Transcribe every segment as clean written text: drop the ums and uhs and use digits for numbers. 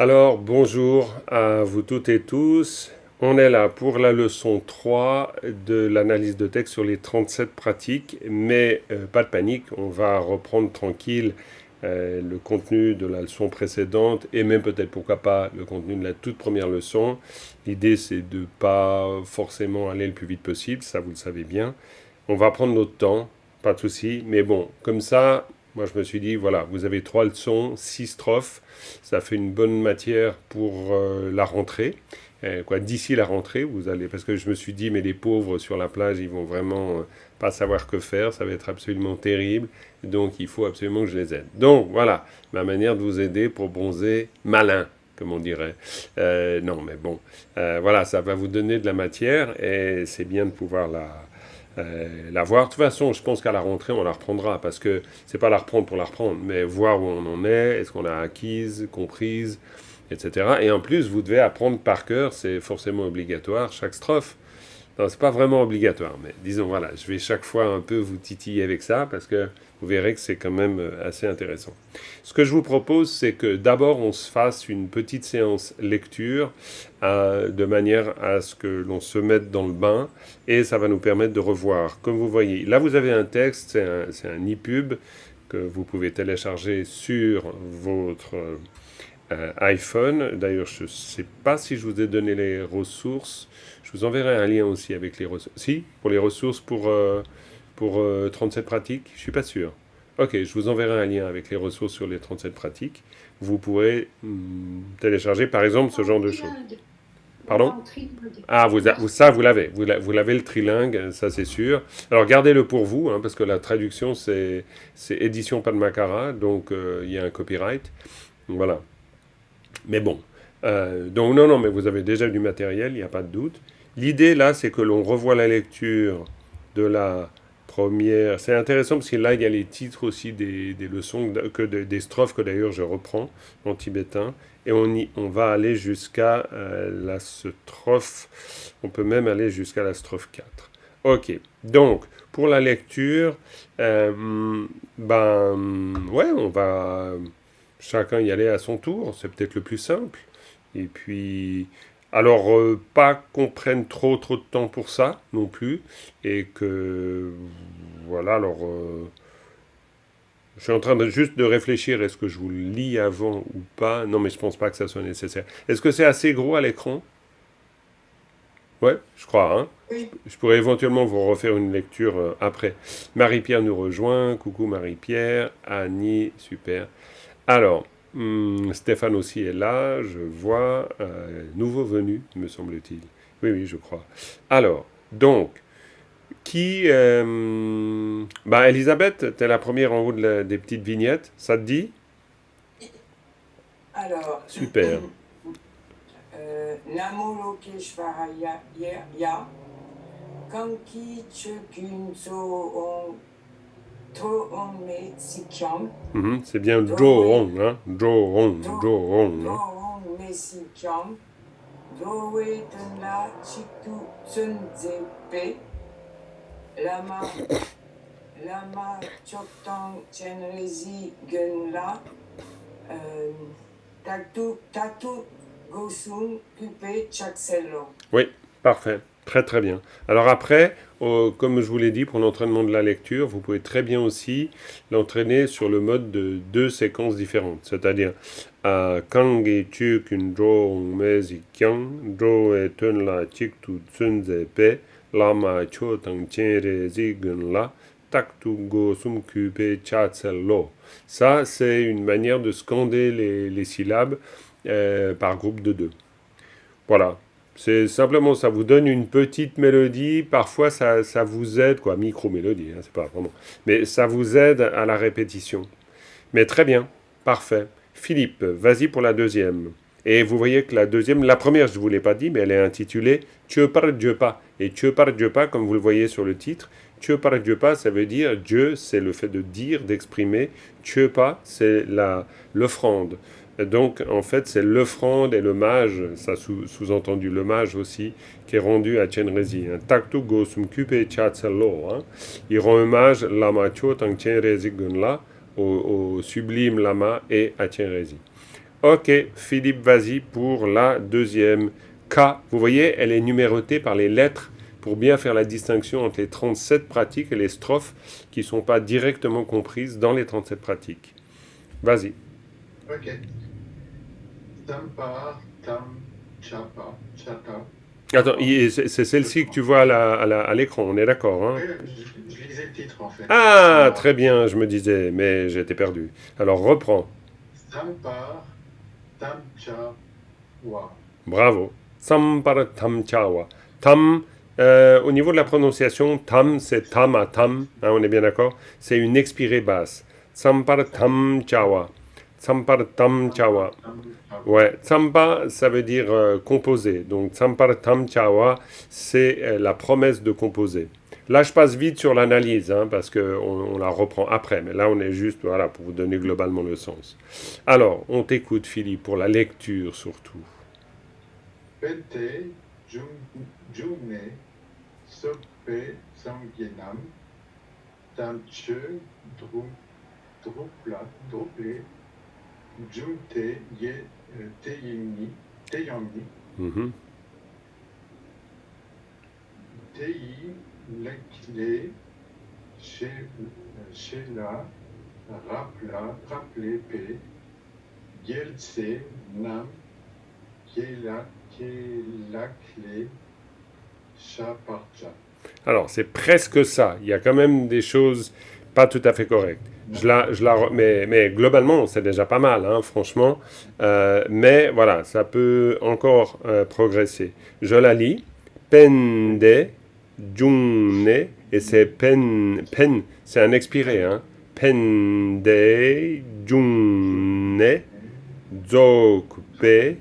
Alors, bonjour à vous toutes et tous. On est là pour la leçon 3 de l'analyse de texte sur les 37 pratiques, mais pas de panique, on va reprendre tranquille le contenu de la leçon précédente et même peut-être pourquoi pas le contenu de la toute première leçon. L'idée c'est de pas forcément aller le plus vite possible, ça vous le savez bien. On va prendre notre temps, pas de souci, mais bon, comme ça, moi je me suis dit, voilà, vous avez 3 leçons, 6 strophes, ça fait une bonne matière pour la rentrée. D'ici la rentrée, vous allez, parce que je me suis dit, mais les pauvres sur la plage, ils vont vraiment pas savoir que faire, ça va être absolument terrible, donc il faut absolument que je les aide. Donc voilà, ma manière de vous aider pour bronzer malin, comme on dirait. Non, mais bon, voilà, ça va vous donner de la matière et c'est bien de pouvoir la voir. De toute façon, je pense qu'à la rentrée, on la reprendra parce que c'est pas la reprendre pour la reprendre, mais voir où on en est, est-ce qu'on a acquise, comprise, etc. Et en plus, vous devez apprendre par cœur, c'est forcément obligatoire, chaque strophe. Non, c'est pas vraiment obligatoire, mais disons, voilà, je vais chaque fois un peu vous titiller avec ça parce que vous verrez que c'est quand même assez intéressant. Ce que je vous propose, c'est que d'abord on se fasse une petite séance lecture de manière à ce que l'on se mette dans le bain et ça va nous permettre de revoir. Comme vous voyez, là vous avez un texte, c'est un e-pub que vous pouvez télécharger sur votre iPhone. D'ailleurs, je ne sais pas si je vous ai donné les ressources. Je vous enverrai un lien aussi avec les ressources. Si, pour les ressources pour 37 pratiques, je suis pas sûr. Ok, je vous enverrai un lien avec les ressources sur les 37 pratiques. Vous pourrez télécharger par exemple ce genre de choses. Pardon? Ah, vous l'avez. Vous l'avez le trilingue, ça c'est sûr. Alors gardez-le pour vous, hein, parce que la traduction c'est édition Padmakara, donc il y a un copyright. Voilà. Mais bon. Donc non, mais vous avez déjà du matériel, il n'y a pas de doute. L'idée là, c'est que l'on revoit la lecture de la première. C'est intéressant parce que là, il y a les titres aussi des leçons, des strophes que d'ailleurs je reprends en tibétain. Et on va aller jusqu'à la strophe. On peut même aller jusqu'à la strophe 4. Ok. Donc, pour la lecture, ouais, on va chacun y aller à son tour. C'est peut-être le plus simple. Et puis, alors, pas qu'on prenne trop de temps pour ça non plus. Et que, voilà, alors, je suis en train juste de réfléchir, est-ce que je vous le lis avant ou pas? Non, mais je pense pas que ça soit nécessaire. Est-ce que c'est assez gros à l'écran? Ouais, je crois, hein. Oui, Je pourrais éventuellement vous refaire une lecture après. Marie-Pierre nous rejoint. Coucou Marie-Pierre. Annie, super. Alors, Stéphane aussi est là, je vois, nouveau venu, me semble-t-il. Oui, oui, je crois. Alors, donc, Elisabeth, t'es la première en haut des petites vignettes, ça te dit? alors, Super. Namo Lokeshvaraya Ya Kanki Chokyunso On To On Me Sikyam C'est bien Doe Joe hein? Joe Do hein? On Me Sikyam Doe Tenla Chitu Tsunzepe Lama Lama Choktang Chenrezi Gunla euh, Tatu Gosun Kupe Chakselo. Oui, parfait. Très très bien. Alors après, comme je vous l'ai dit, pour l'entraînement de la lecture, vous pouvez très bien aussi l'entraîner sur le mode de 2 séquences différentes. C'est-à-dire, Kangi chuk dro mezi kyang, dro e tun la chik tu tsun ze pe, lama cho tang chen re zi gun la, tak tu go sum ku pe cha tsel lo. Ça, c'est une manière de scander les syllabes par groupe de deux. Voilà. C'est simplement, ça vous donne une petite mélodie. Parfois, ça vous aide, quoi. Micro-mélodie, hein, c'est pas vraiment. Mais ça vous aide à la répétition. Mais très bien. Parfait. Philippe, vas-y pour la deuxième. Et vous voyez que la deuxième, la première, je ne vous l'ai pas dit, mais elle est intitulée Dieu par Dieu pas. Et Dieu par Dieu pas, comme vous le voyez sur le titre, Dieu par Dieu pas, ça veut dire Dieu, c'est le fait de dire, d'exprimer. Dieu pas, c'est l'offrande. Donc, en fait, c'est l'offrande et le mage, ça sous-entendu le mage aussi, qui est rendu à Chenrezi. Taktu gosum kupe chatselo. Il rend hommage lama cho tang Chenrezi gunla au sublime lama et à Chenrezi. Ok, Philippe, vas-y pour la deuxième. K, vous voyez, elle est numérotée par les lettres pour bien faire la distinction entre les 37 pratiques et les strophes qui ne sont pas directement comprises dans les 37 pratiques. Vas-y. Ok. Tampa, tam, chapa, chata. Attends, c'est celle-ci que tu vois à l'écran, on est d'accord, hein? Oui, je lisais le titre en fait. Ah, très bien, je me disais, mais j'étais perdu. Alors reprends. Tampa, tam, cha, wa. Bravo. Sampar tam chawa. Tam, au niveau de la prononciation, tam, c'est tam à tam, hein, on est bien d'accord? C'est une expirée basse. Sampar tam chawa. Sampar tam chawa. Tam, cha, wa. Ouais, Tsampa, ça veut dire composer. Donc, Tsampar Tam Chawa, c'est la promesse de composer. Là, je passe vite sur l'analyse, hein, parce qu'on on la reprend après. Mais là, on est juste voilà, pour vous donner globalement le sens. Alors, on t'écoute, Philippe, pour la lecture surtout. Pente, june, sope, sangyenam, tamche, drupla, druple, junte, ye, teyamni, Mhm. teyi, lekle, shela, rappele, pe, yelse, nam, kelakle, chaparcha. Alors, c'est presque ça. Il y a quand même des choses pas tout à fait correctes. Mais globalement, c'est déjà pas mal, hein, franchement. Mais voilà, ça peut encore progresser. Je la lis. Pende, june, et c'est pen, c'est un expiré, hein. Pende, june, dzokpe,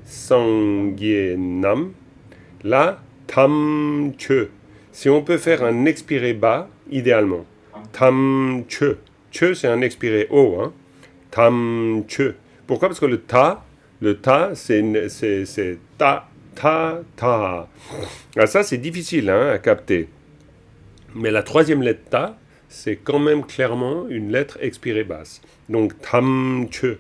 sangyenam. Là, tam che. Si on peut faire un expiré bas, idéalement. Tam che. Che, c'est un expiré haut. Hein. Tam che. Pourquoi? Parce que le ta, c'est ta, ta, ta. Ah, ça, c'est difficile hein, à capter. Mais la troisième lettre ta, c'est quand même clairement une lettre expirée basse. Donc, tam che.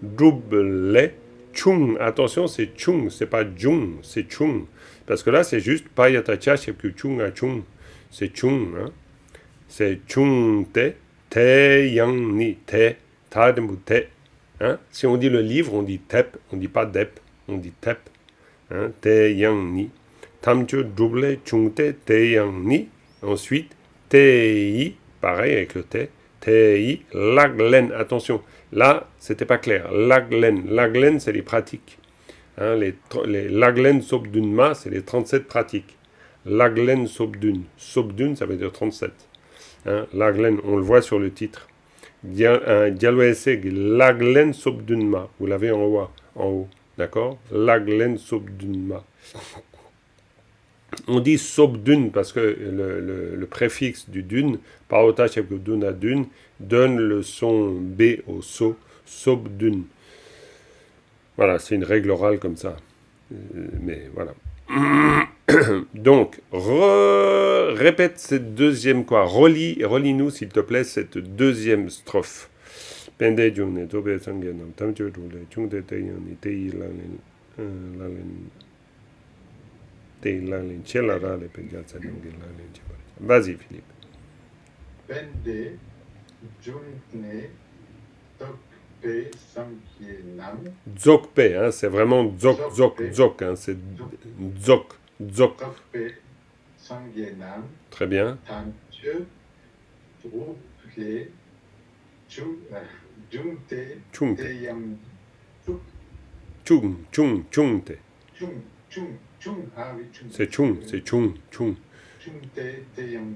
Double chung. Attention, c'est chung, c'est pas jung, c'est chung. Parce que là, c'est juste payatacha, c'est que chung à chung. C'est chung. Hein. C'est chung te yang ni, te, ta de te. Hein. Si on dit le livre, on dit tep, on dit pas dep, on dit tep. Hein. Te yang ni. Tamcho double chung te yang ni. Ensuite, te pareil avec le te laglen. Attention, là, c'était pas clair. Laglen, c'est les pratiques. Hein, les laglen sobdunma, c'est les 37 pratiques. Laglen sobdun. Sobdun, ça veut dire 37. Hein, laglen, on le voit sur le titre. Dialoeseg, laglen sobdunma. Vous l'avez en haut. D'accord? Laglen sobdunma. On dit sobdun parce que le préfixe du dun, paota dun dun, donne le son B au so, sobdun. Voilà, c'est une règle orale comme ça. Mais voilà. Donc, répète cette deuxième quoi. Relis-nous s'il te plaît cette deuxième strophe. Pende june, tobe sangenam, tamche dule, chungte teyani, teyi lalen. Vas-y, Philippe. Pende, june, tokpe, sangyenam. Dzokpe, hein, c'est vraiment dzok, hein, c'est dzok. Tokpe, sangyenam. Très bien. Tamche, druple, junte, Chungte. teyam. Chungte. Ah oui, chung. C'est chung. Chungte, teyam.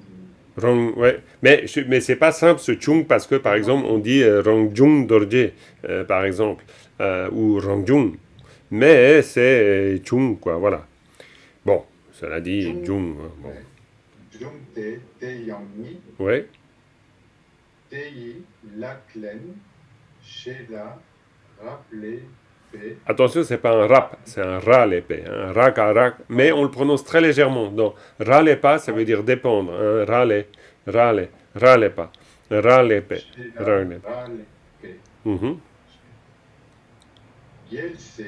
Ouais. Mais c'est pas simple ce chung parce que par exemple on dit rangjung dorje par exemple ou rangjung. Mais c'est chung quoi, voilà. Bon, cela dit chung. Hein, bon. Junte, teyamni. Ouais. Teyi, laklen, shela, rappele, pe. Attention, c'est pas un rap, c'est un ra l'épée, un rak à rak, mais on le prononce très légèrement. Donc, ra pas, ça veut dire dépendre. Hein, ra pas, ra l'épée, ra l'épée. Shela, rappele, pe. Mhm. Gyalse,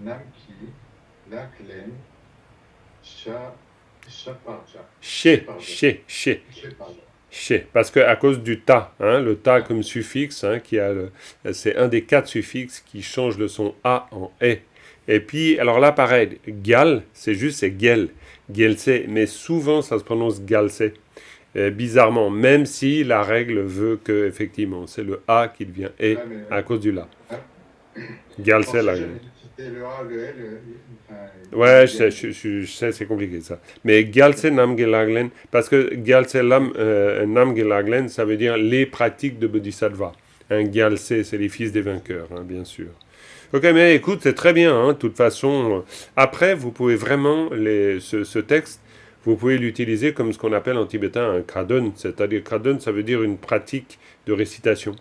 Namki, Laklen, Shaparja. Chez, chez, chez. Sheparja. Chez, parce que à cause du ta, hein, le ta comme suffixe, hein, c'est un des 4 suffixes qui change le son a en e. Et puis, alors là, pareil, gal, c'est gel, gelse, mais souvent ça se prononce galse, bizarrement, même si la règle veut que, effectivement, c'est le a qui devient e Ouais, mais, à cause du la. hein, Galse, je pensais là. que j'avais quitté le A, le L, enfin, Ouais, Gyal. je sais, c'est compliqué ça. Mais Gyaltse Namgelaglen, parce que Gyaltse Namgelaglen, ça veut dire les pratiques de Bodhisattva. Un Gyaltse, c'est les fils des vainqueurs, hein, bien sûr. Ok, mais écoute, c'est très bien, hein, de toute façon. Après, vous pouvez vraiment, ce texte, vous pouvez l'utiliser comme ce qu'on appelle en tibétain un kradon, c'est-à-dire kradon, ça veut dire une pratique de récitation.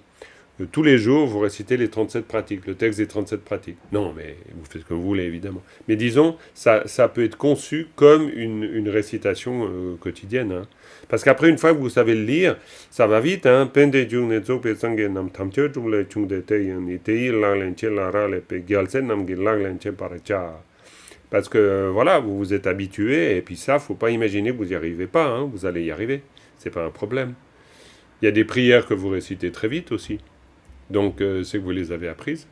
Tous les jours, vous récitez les 37 pratiques, le texte des 37 pratiques. Non, mais vous faites ce que vous voulez, évidemment. Mais disons, ça peut être conçu comme une récitation quotidienne. Hein. Parce qu'après, une fois que vous savez le lire, ça va vite. Hein. Parce que, voilà, vous vous êtes habitué, et puis ça, faut pas imaginer que vous n'y arrivez pas. Hein. Vous allez y arriver. C'est pas un problème. Il y a des prières que vous récitez très vite aussi. Donc, c'est que vous les avez apprises.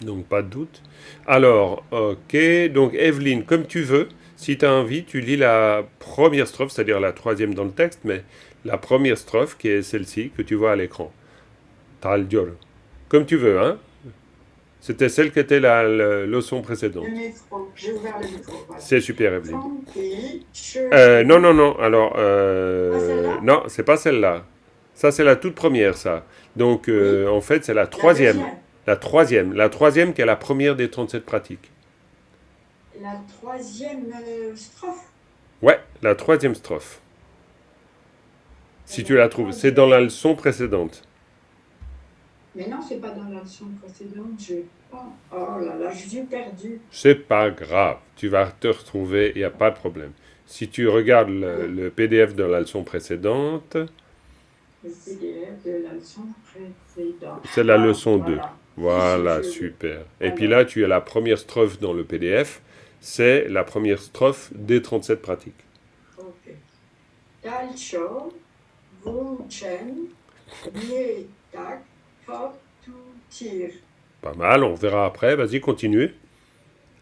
Donc, pas de doute. Alors, ok. Donc, Evelyne, comme tu veux, si tu as envie, tu lis la première strophe, c'est-à-dire la troisième dans le texte, mais la première strophe, qui est celle-ci, que tu vois à l'écran. Taldior. Comme tu veux, hein. C'était celle qui était la leçon précédente. Le micro, j'ai ouvert le micro. Voilà. C'est super, Evelyne. Santé, Non. Alors, celle-là non, c'est pas celle-là. Ça, c'est la toute première, ça. Donc, Oui. en fait, c'est la La troisième. deuxième. La troisième qui est la première des 37 pratiques. La troisième strophe. Ouais, la troisième strophe. Si tu la trouves. C'est dans la leçon précédente. Mais non, c'est pas dans la leçon précédente. J'ai pas. Oh là là, je suis perdue. C'est pas grave. Tu vas te retrouver, il n'y a pas de problème. Si tu regardes le PDF de la leçon précédente, Le PDF de la leçon précédente. c'est la leçon 2. Voilà. Voilà, Si, super. Et Alors. puis là, tu as la première strophe dans le PDF. C'est la première strophe des 37 pratiques. Ok. Dalcho, Wuchen, Nye, Tak, Top, Tu, Tir. Pas mal, on verra après. Vas-y, continue.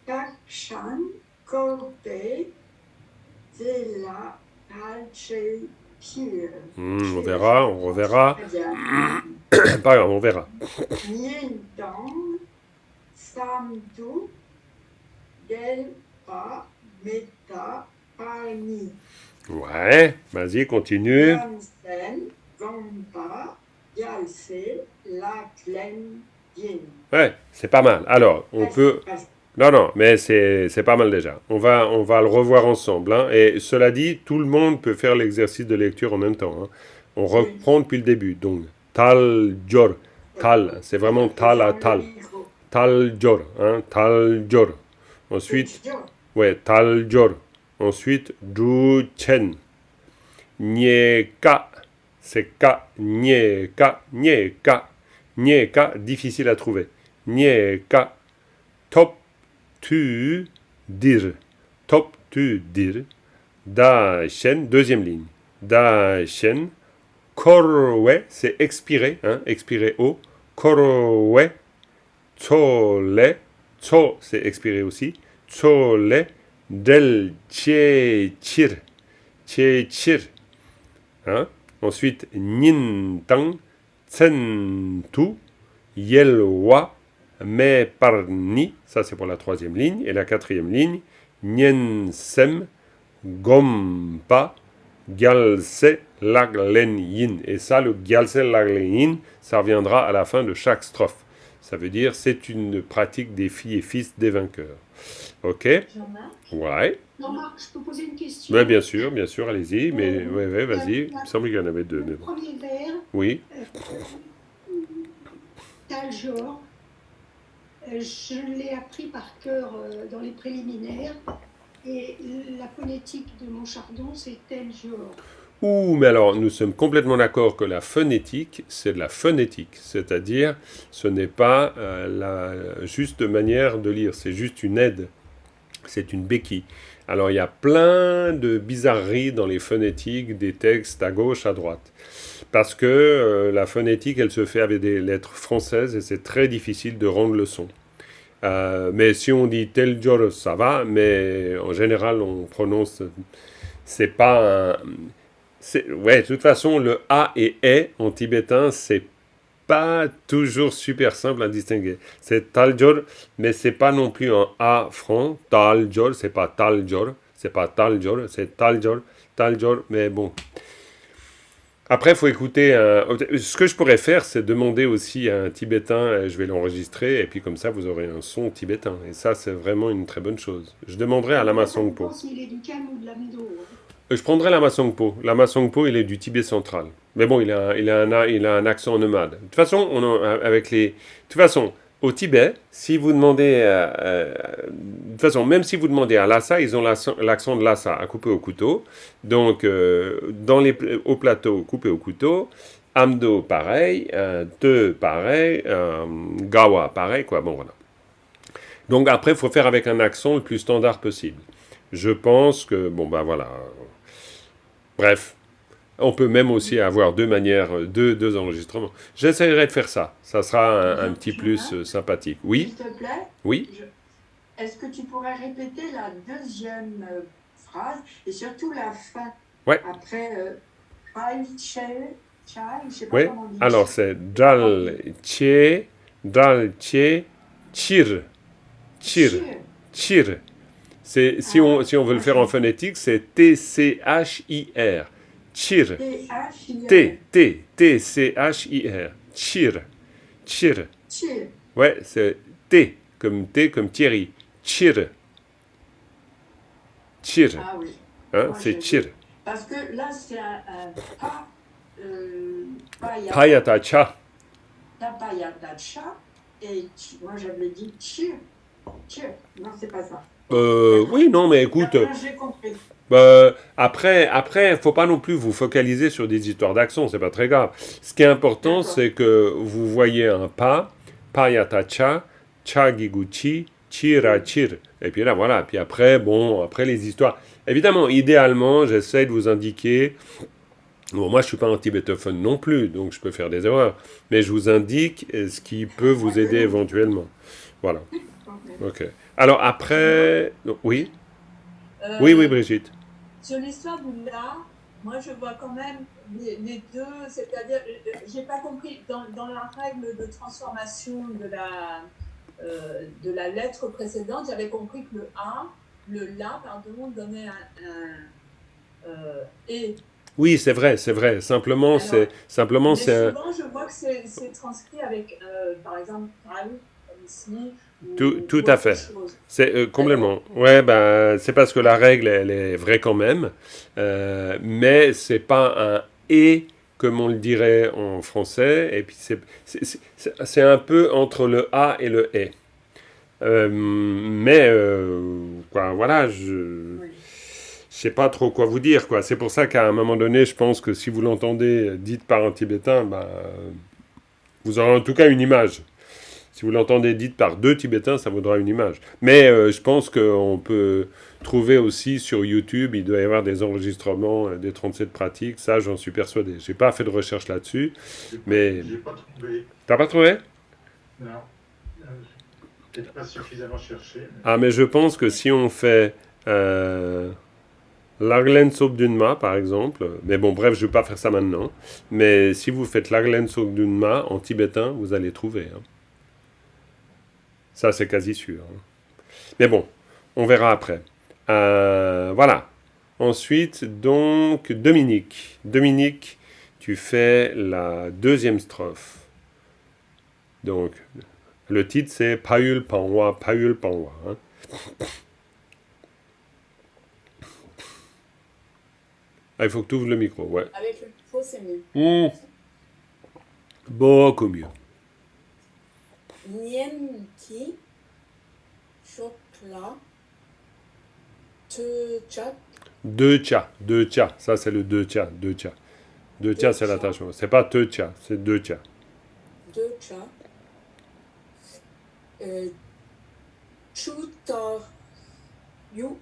Tak, Shan, Korte, Zela, Dalche, Pir. On verra, on reverra. Très bien. Pas grave, on verra. Nien Dang, Samtu, Gelpa, Meta, Pani. Ouais, vas-y, continue. Gamsen, Gampa, Yalse, Laklen, Yin. Ouais, c'est pas mal. Alors, on peut... Non, mais c'est pas mal déjà. On va le revoir ensemble. Hein. Et cela dit, tout le monde peut faire l'exercice de lecture en même temps. Hein. On reprend depuis le début. Donc, tal, jor. Tal, c'est vraiment tal à tal. Tal, jor. Hein. Tal, jor. Ensuite, ouais, tal, jor. Ensuite, du, chen. Nye, ka. C'est ka, nye, ka, nye, ka. Nye, ka, difficile à trouver. Nye, ka. Top, tu, dir. Top, tu, dir. Da, shen, deuxième ligne. Da, shen. Korwe, c'est expiré, hein, expiré haut. Korwe. Tsole. Tso, c'est expiré aussi. Tsole. Del, che, chir. Che, chir. Hein? Ensuite, nin, tang. Tsen, tu. Yelwa. Me parni, ça c'est pour la troisième ligne, et la quatrième ligne, nien sem, gompa, gyalse laglen yin. Et ça, le gyalse laglen yin, ça reviendra à la fin de chaque strophe. Ça veut dire c'est une pratique des filles et fils des vainqueurs. Ok? Jean-Marc, Ouais. Jean-Marc, je peux poser une question? Ouais, bien sûr, allez-y. Mais ouais, vas-y. Il me semble qu'il y en avait deux. Le Mais bon. premier vers, Oui. tel genre, je l'ai appris par cœur dans les préliminaires, et la phonétique de mon chardon, c'est tel genre. Ouh, mais alors, nous sommes complètement d'accord que la phonétique, c'est de la phonétique. C'est-à-dire, ce n'est pas la juste manière de lire, c'est juste une aide, c'est une béquille. Alors, il y a plein de bizarreries dans les phonétiques des textes à gauche, à droite. Parce que la phonétique, elle se fait avec des lettres françaises et c'est très difficile de rendre le son. Mais si on dit tel jour, ça va, mais en général, on prononce. C'est pas un. Ouais, de toute façon, le A et E en tibétain, c'est pas toujours super simple à distinguer. C'est Taljor, mais c'est pas non plus un A franc. Taljor, c'est pas Taljor, c'est pas Taljor, c'est Taljor, Taljor, mais bon. Après, il faut écouter. Ce que je pourrais faire, c'est demander aussi à un Tibétain, je vais l'enregistrer, et puis comme ça, vous aurez un son tibétain. Et ça, c'est vraiment une très bonne chose. Je demanderai à Lama Ça dépend Songpo. s'il est du Calme ou de la Médo. Je prendrai Lama Songpo. Lama Songpo, il est du Tibet central. Mais bon, il a un accent nomade. De toute façon, avec les. De toute façon, au Tibet, si vous demandez. De toute façon, même si vous demandez à Lhasa, ils ont l'accent de Lhasa à couper au couteau. Donc, au plateau, coupé au couteau. Amdo, pareil. Te, pareil. Gawa, pareil, quoi. Bon, voilà. Donc, après, il faut faire avec un accent le plus standard possible. Je pense que. Bon, ben voilà. Bref. On peut même aussi avoir deux manières, deux enregistrements. J'essaierai de faire ça. Ça sera un petit plus sympathique. S'il Oui, te plaît, oui. est-ce que tu pourrais répéter la deuxième phrase et surtout la fin Ouais. après chai, chai, chai, je sais pas Ouais. comment on dit. Alors c'est dal, che, chir, chir, chir. C'est, si on veut le faire en phonétique, c'est T-C-H-I-R. Chir. T-H-I-R. T-C-H-I-R. Chir. Chir. Chir. Ouais, c'est T comme Thierry. Chir. Chir. Ah oui. Hein, Moi, c'est chir. Parce que là, c'est un pa, Payata cha. payata cha, et moi j'avais dit chir. Chir. Non, c'est pas ça. Oui, non, mais écoute. J'ai compris. Après, faut pas non plus vous focaliser sur des histoires d'accent, c'est pas très grave. Ce qui est important, c'est que vous voyez un pa, payata cha, cha giguchi, chira chir. Et puis là, voilà. Puis après, bon, après les histoires. Évidemment, idéalement, j'essaie de vous indiquer. Bon, moi, je suis pas un tibétophone non plus, donc je peux faire des erreurs. Mais je vous indique ce qui peut vous aider éventuellement. Voilà. Ok. Alors après, oui, oui, Brigitte. Sur l'histoire du la, moi je vois quand même les deux, c'est-à-dire, j'ai pas compris, dans la règle de transformation de la lettre précédente, j'avais compris que le la, pardon, donnait un et. Oui, c'est vrai. Simplement, c'est souvent, je vois que c'est transcrit avec, par exemple, tal, comme ici. Tout à fait. C'est complètement. Ouais, ben, c'est parce que la règle, elle est vraie quand même, mais c'est pas un et comme on le dirait en français. Et puis c'est un peu entre le a et le et. Mais quoi, voilà, je sais pas trop quoi vous dire, quoi. C'est pour ça qu'à un moment donné, je pense que si vous l'entendez dites par un Tibétain, ben, vous aurez en tout cas une image. Si vous l'entendez dite par deux Tibétains, ça vaudra une image. Mais je pense qu'on peut trouver aussi sur YouTube, il doit y avoir des enregistrements des 37 pratiques. Ça, j'en suis persuadé. J'ai pas fait de recherche là-dessus, mais... J'ai pas trouvé. T'as pas trouvé? Non. Peut-être pas suffisamment cherché. Ah, mais je pense que si on fait Laglen Sogdunma, par exemple, mais bon, bref, je vais pas faire ça maintenant, mais si vous faites Laglen Sogdunma en tibétain, vous allez trouver. Hein. Ça, c'est quasi sûr. Hein. Mais bon, on verra après. Voilà. Ensuite, donc, Dominique. Dominique, tu fais la deuxième strophe. Donc, le titre, c'est Payul Panwa, Payul Panwa. Hein. Ah, il faut que tu ouvres le micro, ouais. Avec le micro, c'est mieux. Beaucoup mieux. Nienki, Chokla, Te Chat. Deux tcha. Ça, c'est le deux tcha. Deux tcha, c'est l'attachement. C'est pas te tcha, c'est deux tcha. Deux chats. Chutar. Yo.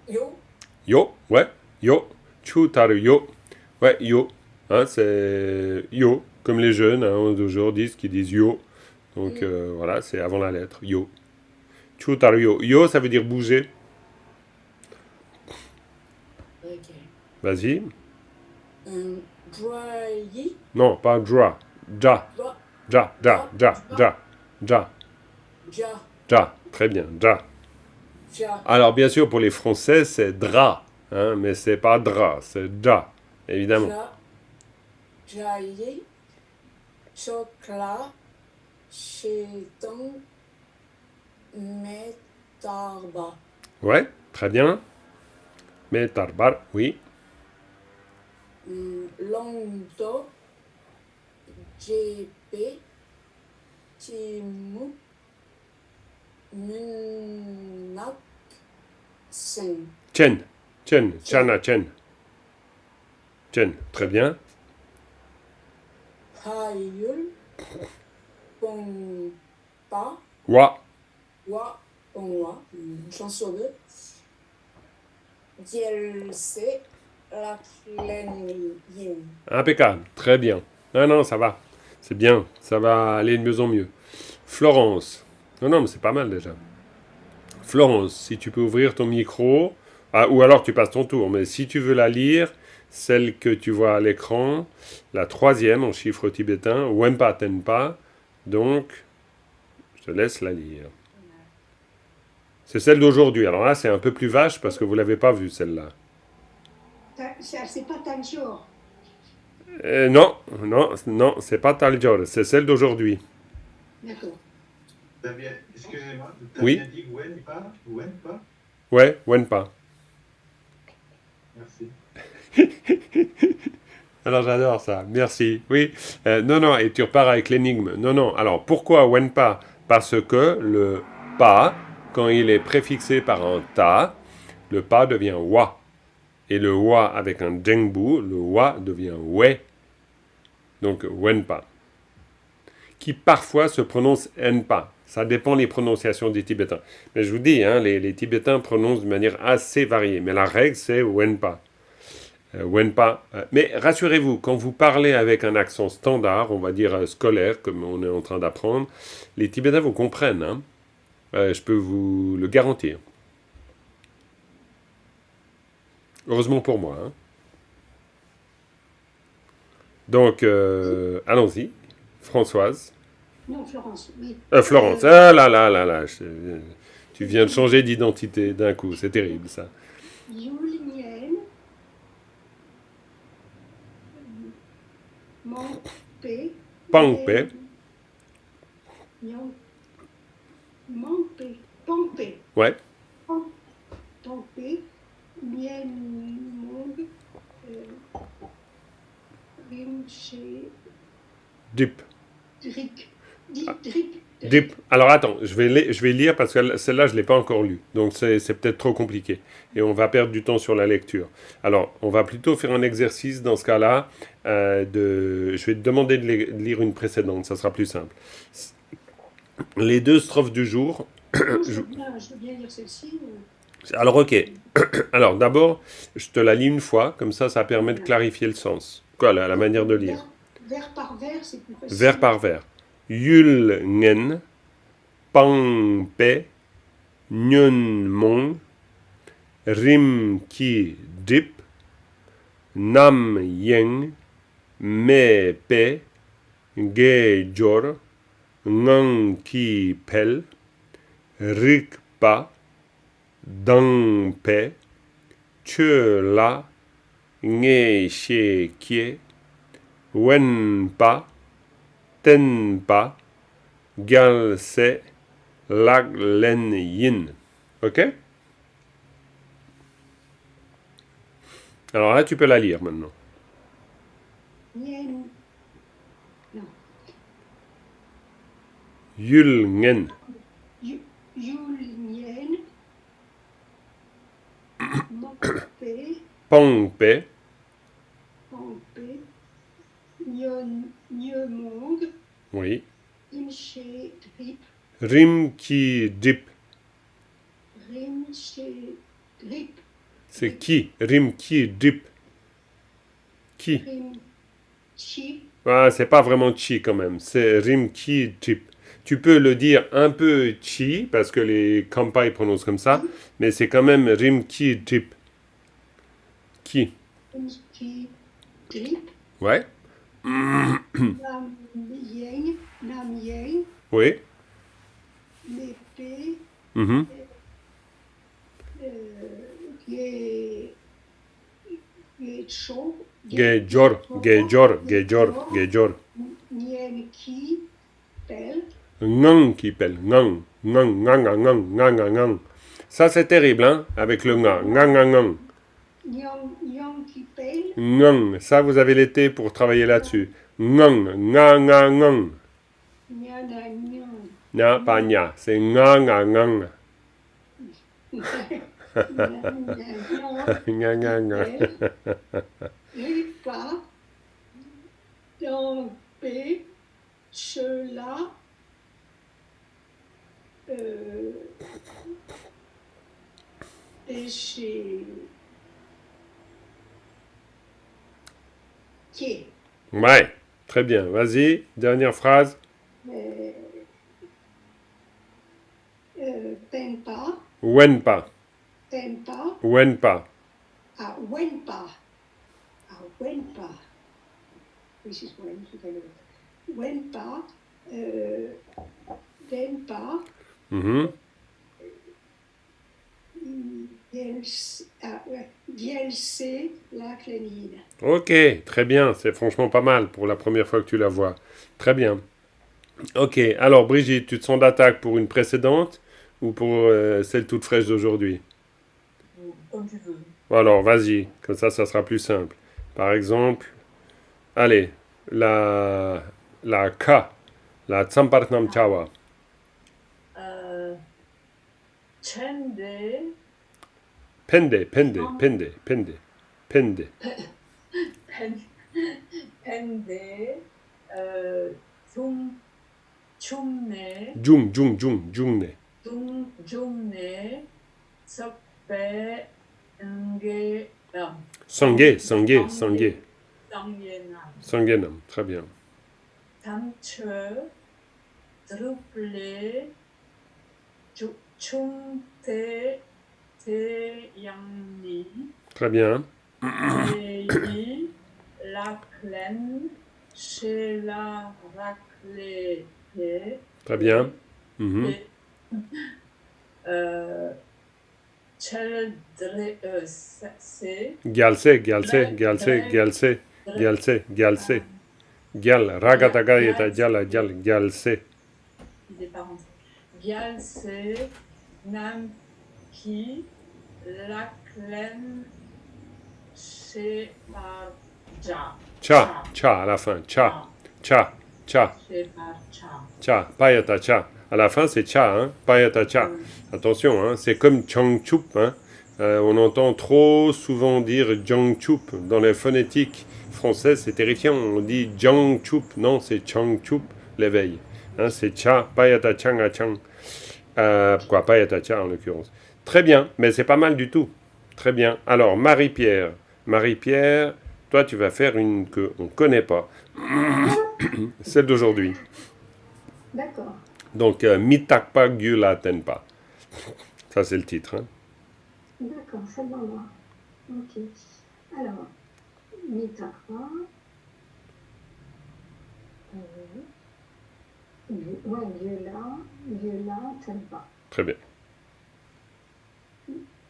Yo, ouais, yo. Chutaru yo. Ouais, yo. Hein, c'est yo, comme les jeunes d'aujourd'hui qui disent yo. Donc voilà, c'est avant la lettre, yo. Chutaru yo. Yo, ça veut dire bouger. Ok. Vas-y. Dry. Non, pas dra. Ja. Ja. Très bien, ja. Ja. Alors, bien sûr, pour les Français, c'est dra. Hein, mais c'est pas dra, c'est ja. Évidemment. Jaillit. Chocolat. Chéton. Métarba. Ouais, très bien. Mais tarbar, oui. Longdo. JP. Timu. Nunak. Sen. Chen, chana, chen. Chen, très bien. Hayul. Pompa. Wa, Wa. Ponwa. Chanson 2. DLC. La Clénine. impeccable, très bien. Non, ça va. C'est bien, ça va aller de mieux en mieux. Florence. Non, mais c'est pas mal déjà. Florence, si tu peux ouvrir ton micro, ou alors tu passes ton tour, mais si tu veux la lire, celle que tu vois à l'écran, la troisième en chiffre tibétain, Wenpa Tenpa, donc je te laisse la lire. C'est celle d'aujourd'hui. Alors là, c'est un peu plus vache parce que vous ne l'avez pas vue, celle-là. C'est pas Tanjor. Non, c'est pas Taljor, c'est celle d'aujourd'hui. D'accord. Excusez-moi, Oui. t'as bien dit Wenpa? Wenpa? Ouais, Wenpa. Merci. Alors j'adore ça, merci. Oui, non, et tu repars avec l'énigme. Non, alors pourquoi Wenpa? Parce que le pa, quand il est préfixé par un ta, le pa devient wa. Et le wa avec un jengbu, le wa devient we. Donc Wenpa. Qui parfois se prononce enpa. Ça dépend des prononciations des Tibétains. Mais je vous dis, les Tibétains prononcent de manière assez variée. Mais la règle, c'est Wenpa. Wenpa. Mais rassurez-vous, quand vous parlez avec un accent standard, on va dire scolaire, comme on est en train d'apprendre, les Tibétains vous comprennent. Je peux vous le garantir. Heureusement pour moi. Donc, allons-y. Françoise. Non, Florence, oui. Florence. Ah là. Tu viens de changer d'identité d'un coup. C'est terrible, ça. Julien. Mampé. Pampé. Pampé. Ouais. Pampé. Mien Mong. Rimché. Dip. Drip. Alors attends, je vais lire parce que celle-là, je ne l'ai pas encore lue. Donc c'est peut-être trop compliqué. Et on va perdre du temps sur la lecture. Alors, on va plutôt faire un exercice dans ce cas-là. Je vais te demander de lire une précédente, ça sera plus simple. Les deux strophes du jour. Je veux bien lire celle-ci. Alors ok. Alors d'abord, je te la lis une fois, comme ça permet de clarifier le sens. Quoi, la manière de lire. Vers par vers, c'est plus facile. Vers par vers. Yul ngen, pang pe, nyun mong, rim ki dip, nam yeng, me pe, ge jor, ngang ki pel, rik pa, dang pe, che la, nge she kie, wen pa, ten pa, gal se, lag len yin. Ok? Alors là, tu peux la lire maintenant. Nien. Non. Yul ngen. Julien. Mampé. Pongpe. Pangpe, Nyemong, Oui. Imche, Drip, Rimki Dip. Rimche, Drip, C'est qui? Rimki Dip. Qui? Rim, Chi, Ah, c'est pas vraiment chi quand même. C'est Rimki Dip. Tu peux le dire un peu chi, parce que les Kampai prononcent comme ça, mais c'est quand même Rimki Dip. Qui? Imchi, Drip, Ouais. Nam Yang, Oui. Mepe, Mhm. Gecho, Gejor. Nyenki, Pel, Ngang qui pèle. Ngang. Ngang, ngang, ngang, ngang, ngang, ngang. Ça, c'est terrible, hein, avec le ngang. Ngang, ngang, ngang. Nyanki, Pel, Ngang. Ça, vous avez l'été pour travailler là-dessus. Ngang, ngang, ngang, ngang. Nyana, Nyan, Nya, pas nya. C'est ngang, ngang, ngang. Ngang, ngang, ngang. Ripa, Dampé, Chela, Péché, Ké, Ouais. Très bien. Vas-y. Dernière phrase. Pempa, Wenpa. Pempa, Wenpa. Wenpa, Wenpa, which is when you kind of Wenpa, Denpa, Mhm. Bielse, la clénine. Ok. Très bien. C'est franchement pas mal pour la première fois que tu la vois. Très bien. Ok. Alors, Brigitte, tu te sens d'attaque pour une précédente ou pour celle toute fraîche d'aujourd'hui? Comme tu veux. Alors, vas-y. Comme ça sera plus simple. Par exemple, allez, la K, la Tsampartnam Chawa. Chende, Pende, pende, Non. pende, pende, pende. Pende, Chumne, Jumne. Jumne, Sokpe, Nge, Sangue. Sangenam, Sanguenam. Très bien. Tamche, Druple, Chumte, Te Yangni, Très bien. Teyi, Laklen, Shela, Rakle, Pe, Très bien. Mhm. et Cheldre, c'est Gyalse. Gyal. Ragataga yeta gyalse. des parents. Gyalse, Namki, Laklen, Sheparja. Cha à la fin. Cha. Sheparja. Payata cha. À la fin, c'est cha, hein. Payata cha. Attention, hein. C'est comme Changchup, hein. On entend trop souvent dire Jiangchup. Dans les phonétiques françaises, c'est terrifiant. On dit Jiangchup. Non, c'est Changchup, l'éveil. Hein, c'est cha, payata changa chang. Pourquoi payata cha en l'occurrence. Très bien, mais c'est pas mal du tout. Très bien. Alors, Marie-Pierre. Marie-Pierre, toi, tu vas faire une que on connaît pas. Celle d'aujourd'hui. D'accord. Donc, Mitakpa Gyula Tenpa. Ça, c'est le titre. Hein. D'accord, celle-là. Ok. Alors, Mitara. Ouais, Viola, Tempa. Très bien.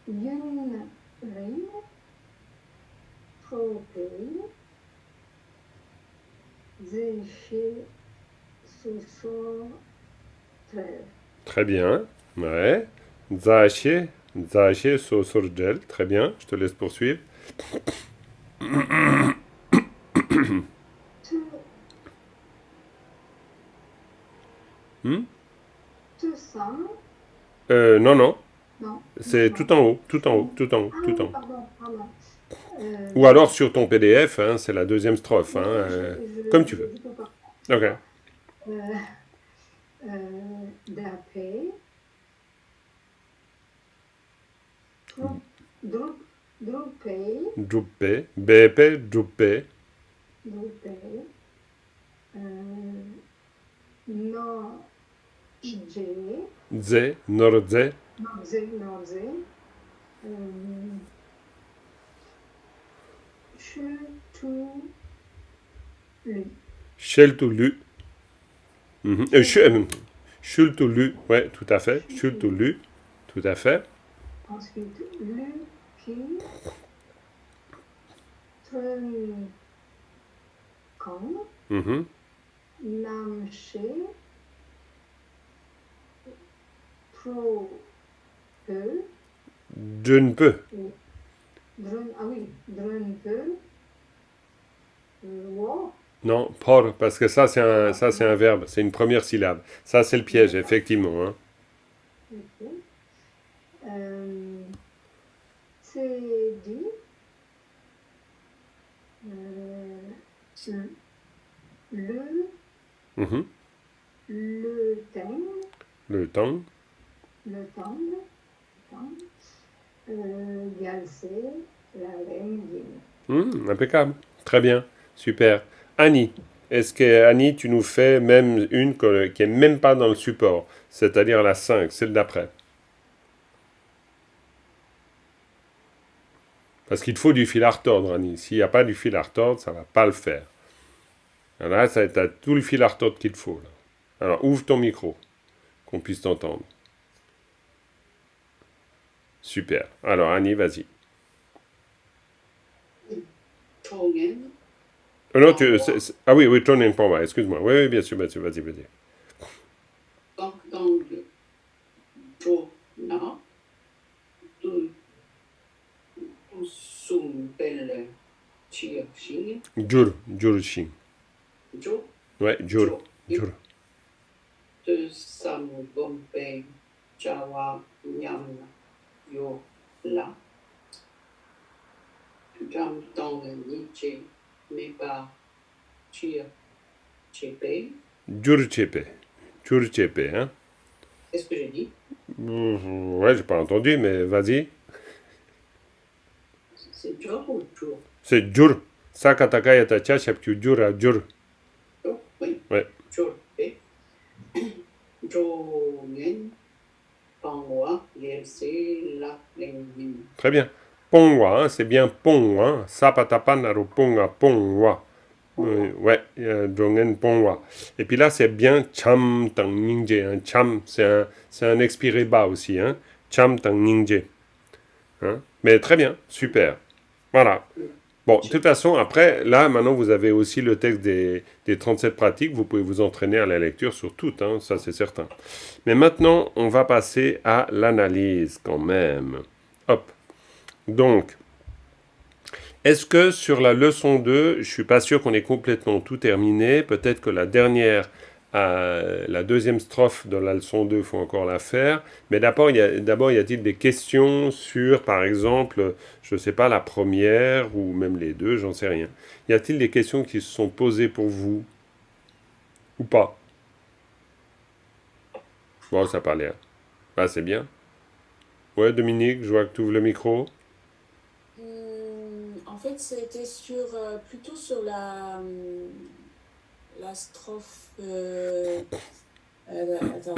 Yun Ring, Propane, Zéché, Sosor, Trève. Très bien. Ouais. Zaché, Sosorgel. Très bien. Je te laisse poursuivre. Sam. Non. Non. C'est tout en haut. Ah oui, pardon. Ou alors sur ton PDF, hein, c'est la deuxième strophe. Hein, comme tu veux. Je peux pas. Ok. Der P. Drupe. Druppe. BP, druppe. Drupe. No. J. Dze, nordze. Norze. Chu. Tu. Lu. Sheltulu. Schultulu, ouais, tout à fait. Schultulu, tout à fait. Ensuite, Lu. Qui. Trun. Kong. Mhm. Nam. She. Pro. Peu. Dunpe. Drun. Ah oui. Drun. Peu. Wo. Non, por, parce que ça c'est un verbe, c'est une première syllabe. Ça c'est le piège, effectivement. Hein. Ok. C'est dit. Le. Mhm. Le thème. Le temps. Le temps. Galsé. La reine. Impeccable. Très bien. Super. Annie, est-ce que Annie, tu nous fais même une qui est même pas dans le support, c'est-à-dire la 5, celle d'après. Parce qu'il te faut du fil à retordre, Annie. S'il n'y a pas du fil à retordre, ça va pas le faire. Alors là, tu as tout le fil à retordre qu'il te faut. Là. Alors, ouvre ton micro, qu'on puisse t'entendre. Super. Alors, Annie, vas-y. Tongen, Non, ah oui, tourne pour moi, excuse-moi. Oui, bien sûr, vas-y. Gangdang, Jo, Na, Du, Sum, Belle, Chia, Xing, Jur, Jo, Ouais, Jur. De Sam, Gombe, Jawa, Nyam, Yo, La, Jam, Dong, Nietzsche, Meba, Chia, Chepe. Jur, hein. Qu'est-ce que j'ai dit? Ouais, j'ai pas entendu, mais vas-y. C'est Jo ou Jo? C'est Jur. Sakataka yatacha shapku Jur. Jo, oui. Ouais. Jo, et Jo, Yen, Pangwa, Yelse, La, Lengmin. Très bien. Pongwa, hein, c'est bien pong, hein. Sapatapa naro ponga, pongwa. Ouais, Jongen pongwa. Et puis là, c'est bien cham tang ningje. Hein. Cham, c'est un expiré bas aussi, hein. Cham tang ningje. Hein. Mais très bien, super. Voilà. Bon, de toute façon, après, là, maintenant, vous avez aussi le texte des 37 pratiques. Vous pouvez vous entraîner à la lecture sur toutes, hein, ça c'est certain. Mais maintenant, on va passer à l'analyse quand même. Hop. Donc, est-ce que sur la leçon 2, je ne suis pas sûr qu'on ait complètement tout terminé. Peut-être que la deuxième strophe de la leçon 2, il faut encore la faire. Mais d'abord, y a-t-il des questions sur, par exemple, je ne sais pas, la première ou même les deux, j'en sais rien. Y a-t-il des questions qui se sont posées pour vous ou pas? Bon, ça n'a l'air. Ah, c'est bien. Ouais, Dominique, je vois que tu ouvres le micro. En fait, c'était plutôt sur la strophe. Attends.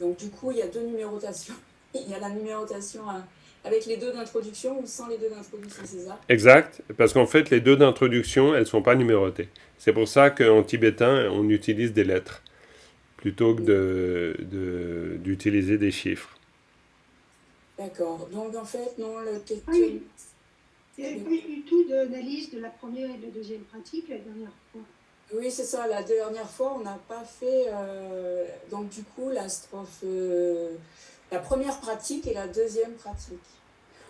Donc, du coup, il y a deux numérotations. Il y a la numérotation avec les deux d'introduction ou sans les deux d'introduction, c'est ça? Exact, parce qu'en fait, les deux d'introduction, elles ne sont pas numérotées. C'est pour ça qu'en tibétain, on utilise des lettres plutôt que d'utiliser des chiffres. D'accord. Donc, en fait, non, le question... Oui. Il n'y a pas eu du tout d'analyse de la première et de la deuxième pratique la dernière fois. Oui, c'est ça. La dernière fois, on n'a pas fait... donc, du coup, la strophe... la première pratique et la deuxième pratique.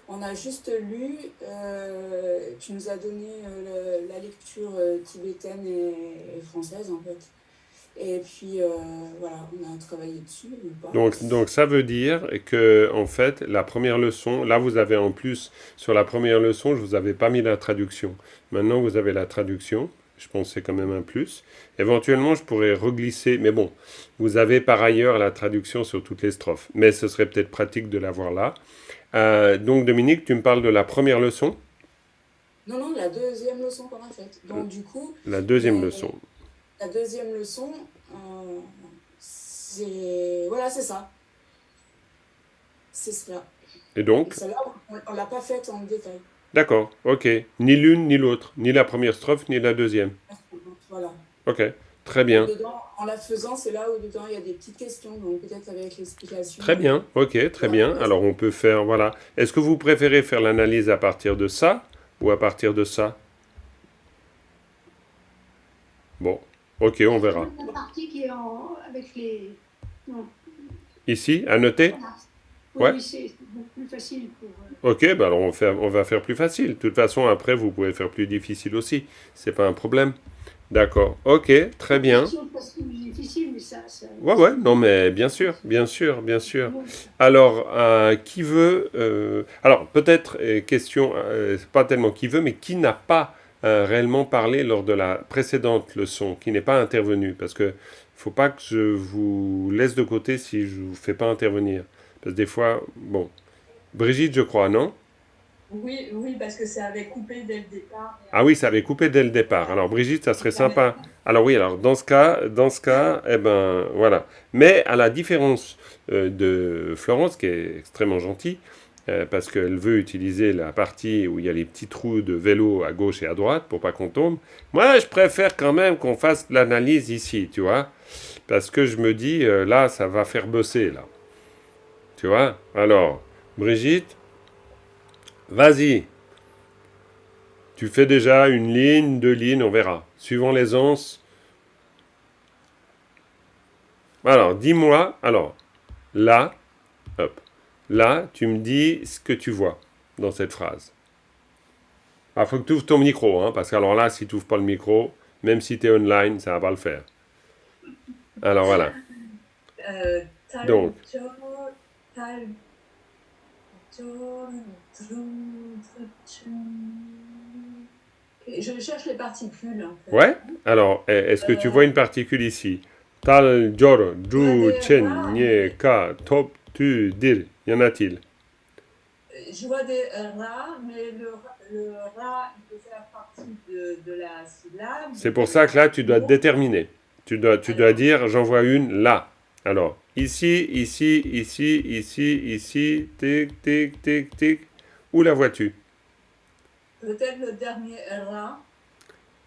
On a juste lu... tu nous as donné la lecture tibétaine et française, en fait. Et puis, voilà, on a travaillé dessus ou pas. Donc ça veut dire que en fait, la première leçon, là vous avez en plus, sur la première leçon, je vous avais pas mis la traduction. Maintenant vous avez la traduction, je pense que c'est quand même un plus. Éventuellement je pourrais reglisser, mais bon, vous avez par ailleurs la traduction sur toutes les strophes. Mais ce serait peut-être pratique de l'avoir là. Donc Dominique, tu me parles de la première leçon, Non, la deuxième leçon qu'on a faite. Donc, du coup, la deuxième les- leçon. la deuxième leçon, c'est. Voilà, c'est ça. C'est cela. Et Et donc, celle-là, on l'a pas faite en détail. d'accord, ok. Ni l'une ni l'autre, ni la première strophe, ni la deuxième. Voilà. Ok, très Et bien. dedans, en la faisant, c'est là où dedans il y a des petites questions, donc peut-être avec l'explication. Très bien, ok, très bien. Alors on peut faire, voilà. Est-ce que vous préférez faire l'analyse à partir de ça ou à partir de ça? Bon, ok, on verra. La partie qui est avec les. Non. Ici, à noter? Voilà. Ouais. Oui, c'est beaucoup plus facile pour. Ok, bah alors on va faire plus facile. De toute façon, après, vous pouvez faire plus difficile aussi. C'est pas un problème. D'accord, ok, très bien. C'est plus difficile, mais ça. Ouais, non, mais bien sûr, bien sûr, bien sûr. Alors, qui veut... alors, peut-être, question, c'est pas tellement qui veut, mais qui n'a pas réellement parlé lors de la précédente leçon, qui n'est pas intervenu, parce que faut pas que je vous laisse de côté si je vous fais pas intervenir. Parce que des fois, bon... Brigitte, je crois, non? Oui, parce que ça avait coupé dès le départ. Ah oui, ça avait coupé dès le départ. Alors Brigitte, ça serait sympa. Alors oui, alors dans ce cas, eh ben voilà. Mais à la différence de Florence, qui est extrêmement gentille, parce qu'elle veut utiliser la partie où il y a les petits trous de vélo à gauche et à droite pour pas qu'on tombe. Moi, je préfère quand même qu'on fasse l'analyse ici, tu vois, parce que je me dis là, ça va faire bosser là, tu vois. Alors, Brigitte, vas-y. Tu fais déjà une ligne, deux lignes, on verra. Suivant l'aisance. Alors, dis-moi, alors, là, hop, là, tu me dis ce que tu vois dans cette phrase. Il faut que tu ouvres ton micro, hein, parce que alors là, si tu n'ouvres pas le micro, même si tu es online, ça ne va pas le faire. Alors voilà. Donc. Je cherche les particules. En fait. Ouais. Alors, est-ce que tu vois une particule ici? Tal, jor, ju, chen, nye, ka, top, tu, dir. Y en a-t-il? Je vois des ra, mais le ra, il peut faire partie de la syllabe. C'est pour ça que là, tu dois déterminer. Tu dois dire, j'en vois une là. Alors, ici, tic, tic, tic, tic. Où la vois-tu? Peut-être le dernier ra.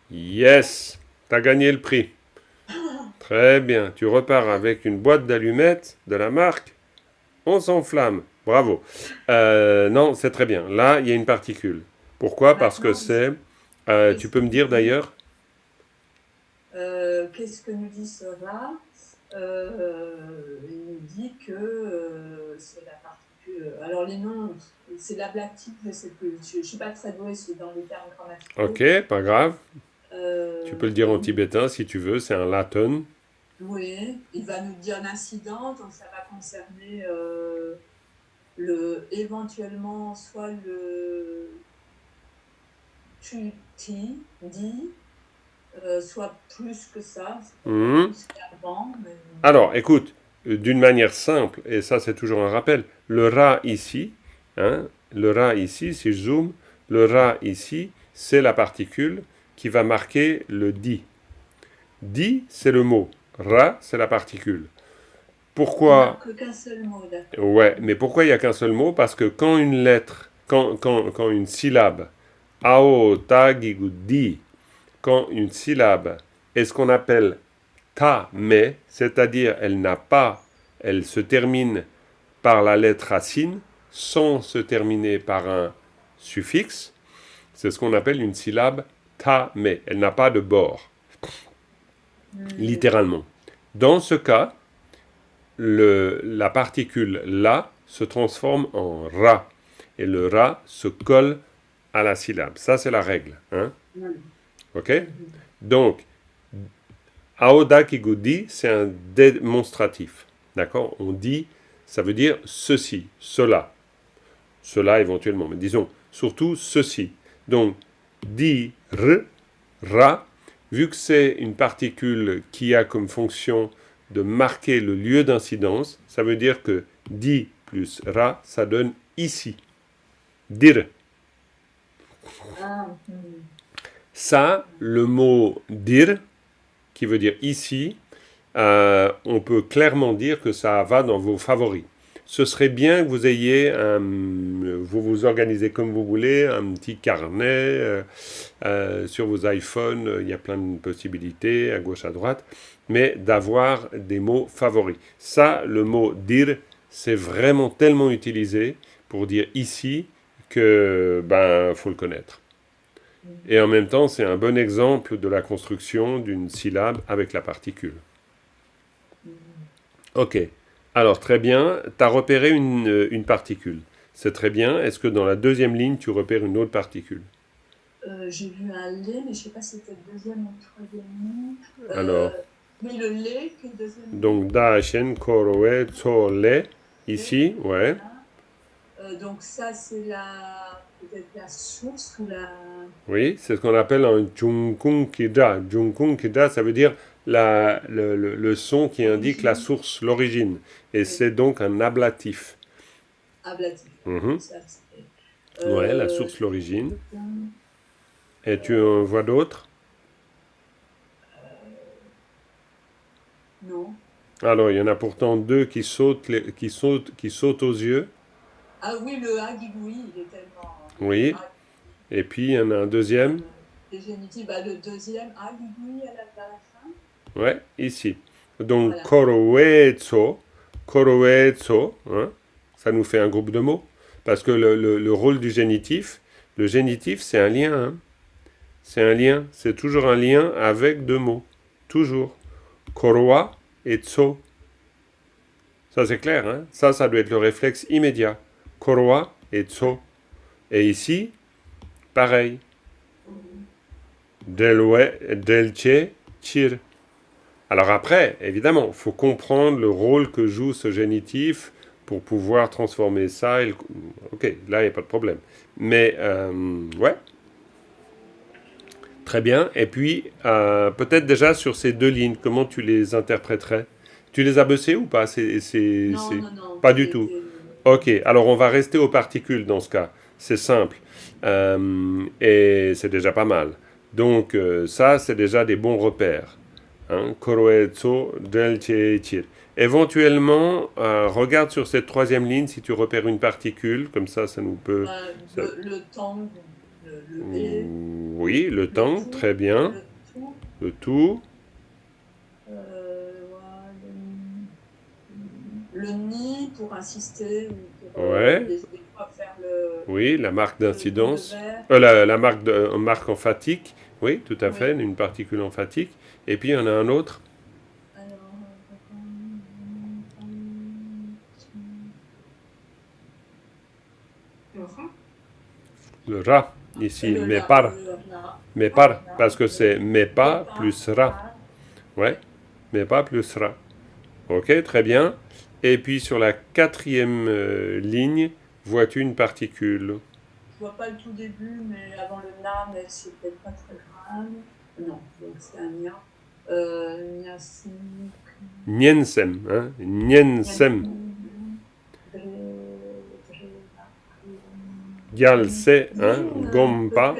Yes, t'as gagné le prix. Très bien, tu repars avec une boîte d'allumettes de la marque On s'enflamme. Bravo. Non, c'est très bien. Là, il y a une particule. Pourquoi? Parce que c'est... tu peux me dire d'ailleurs? Qu'est-ce que nous dit ce ra? Il nous dit que c'est la particule. Alors les noms, c'est l'ablactique, je ne sais plus. Je ne suis pas très douée dans les termes grammatiques. Ok, pas grave. Tu peux le dire en tibétain si tu veux, c'est un latin. Oui, il va nous dire l'incident, donc ça va concerner éventuellement soit le tu, ti, dit, soit plus que ça, plus qu'avant. Mais... Alors, écoute, d'une manière simple, et ça c'est toujours un rappel, le ra ici, hein, le ra ici, si je zoome, le ra ici, c'est la particule qui va marquer le di. Di, c'est le mot. Ra, c'est la particule. Pourquoi? Il n'y a qu'un seul mot, d'accord. Ouais, mais pourquoi il n'y a qu'un seul mot? Parce que quand une lettre, quand une syllabe, ao, ta, gigu, di, quand une syllabe est ce qu'on appelle ta, mais, c'est-à-dire elle se termine par la lettre racine, sans se terminer par un suffixe, c'est ce qu'on appelle une syllabe ta, mais. Elle n'a pas de bord. Littéralement. Dans ce cas, la particule la se transforme en ra. Et le ra se colle à la syllabe. Ça, c'est la règle. Hein? Ok? Donc, Aoda Kigudi, c'est un démonstratif. D'accord? On dit, ça veut dire ceci, cela. Cela éventuellement, mais disons surtout ceci. Donc, dire, ra, vu que c'est une particule qui a comme fonction de marquer le lieu d'incidence, ça veut dire que di plus ra, ça donne ici. Dire. Ah, Ça, le mot dire, qui veut dire ici, on peut clairement dire que ça va dans vos favoris. Ce serait bien que vous ayez, vous vous organisez comme vous voulez, un petit carnet sur vos iPhones, il y a plein de possibilités à gauche, à droite, mais d'avoir des mots favoris. Ça, le mot dire, c'est vraiment tellement utilisé pour dire ici que faut le connaître. Et en même temps, c'est un bon exemple de la construction d'une syllabe avec la particule. Ok. Alors, très bien. Tu as repéré une particule. C'est très bien. Est-ce que dans la deuxième ligne, tu repères une autre particule? j'ai vu un lait, mais je sais pas si c'était le deuxième ou le troisième ligne. Alors, Oui, le lait, qui est le deuxième ligne. donc, Dachen, Korowe, Tsole, ici, ouais. Voilà. Donc ça, c'est peut-être la source ou la... Oui, c'est ce qu'on appelle un Junkung-kida. Junkung-kida, ça veut dire le son qui indique la source, l'origine. Et Oui. c'est donc un ablatif. ablatif. Mhm. Ça, c'est- Ouais, la source, l'origine. euh, Et tu en vois d'autres? Non. Alors, il y en a pourtant deux qui sautent aux yeux. Ah oui, le hagigoui, il est tellement... Oui. Et puis, il y en a un deuxième. Les génitifs, le deuxième, hagigoui à la fin. Ouais, ici. Donc, Voilà. koroetso, hein, ça nous fait un groupe de mots. Parce que le rôle du génitif, le génitif, c'est un lien. Hein. C'est un lien. C'est toujours un lien avec deux mots. Toujours. Koroa et tso. Ça, c'est clair. Hein. Ça doit être le réflexe immédiat. Koroa et tso. Et ici, pareil. Delche, chir. Alors après, évidemment, il faut comprendre le rôle que joue ce génitif pour pouvoir transformer ça. Ok, là, il n'y a pas de problème. Mais, ouais. Très bien. Et puis, peut-être déjà sur ces deux lignes, comment tu les interpréterais? Tu les as bossées ou pas? Non. Pas du tout. Ok, alors on va rester aux particules dans ce cas. C'est simple. Et c'est déjà pas mal. Donc, ça, c'est déjà des bons repères. Hein, Koroetso, Delche, Chir. Éventuellement, regarde sur cette troisième ligne si tu repères une particule, comme ça nous peut... Le temps, le et, oui, le temps, tout, très bien. Le tout. Le ni pour insister, ou pour Ouais. des fois faire le... Oui, la marque d'incidence. le La marque emphatique. Oui, tout à fait, une particule emphatique. Et puis, il y en a un autre. Le ra, ici, mais par. Mais par, parce que c'est mais pas plus ra. Ouais, mais pas plus ra. Ok, très bien. Et puis sur la quatrième ligne, vois-tu une particule? Je vois pas le tout début, mais avant le na, mais c'est peut-être pas très grave. Non, donc c'est un nia. Niensem, hein? Niensem. Gyalse, hein? Gompa.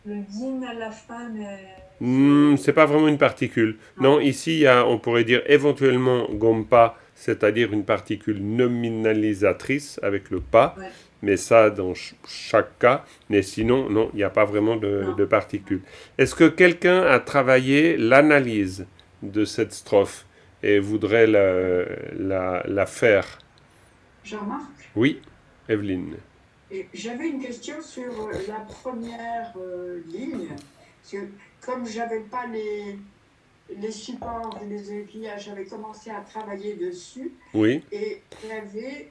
Le yin à la fin, mais... C'est pas vraiment une particule. Non, ici, on pourrait dire éventuellement gompa, c'est-à-dire une particule nominalisatrice avec le pas. Ouais. Mais ça, dans chaque cas. Mais sinon, non, il n'y a pas vraiment de particule. Est-ce que quelqu'un a travaillé l'analyse de cette strophe et voudrait la faire? Jean-Marc? Oui, Evelyne. J'avais une question sur la première ligne. Parce que comme j'avais pas les supports et les aiguillages, j'avais commencé à travailler dessus. Oui. Et il y avait,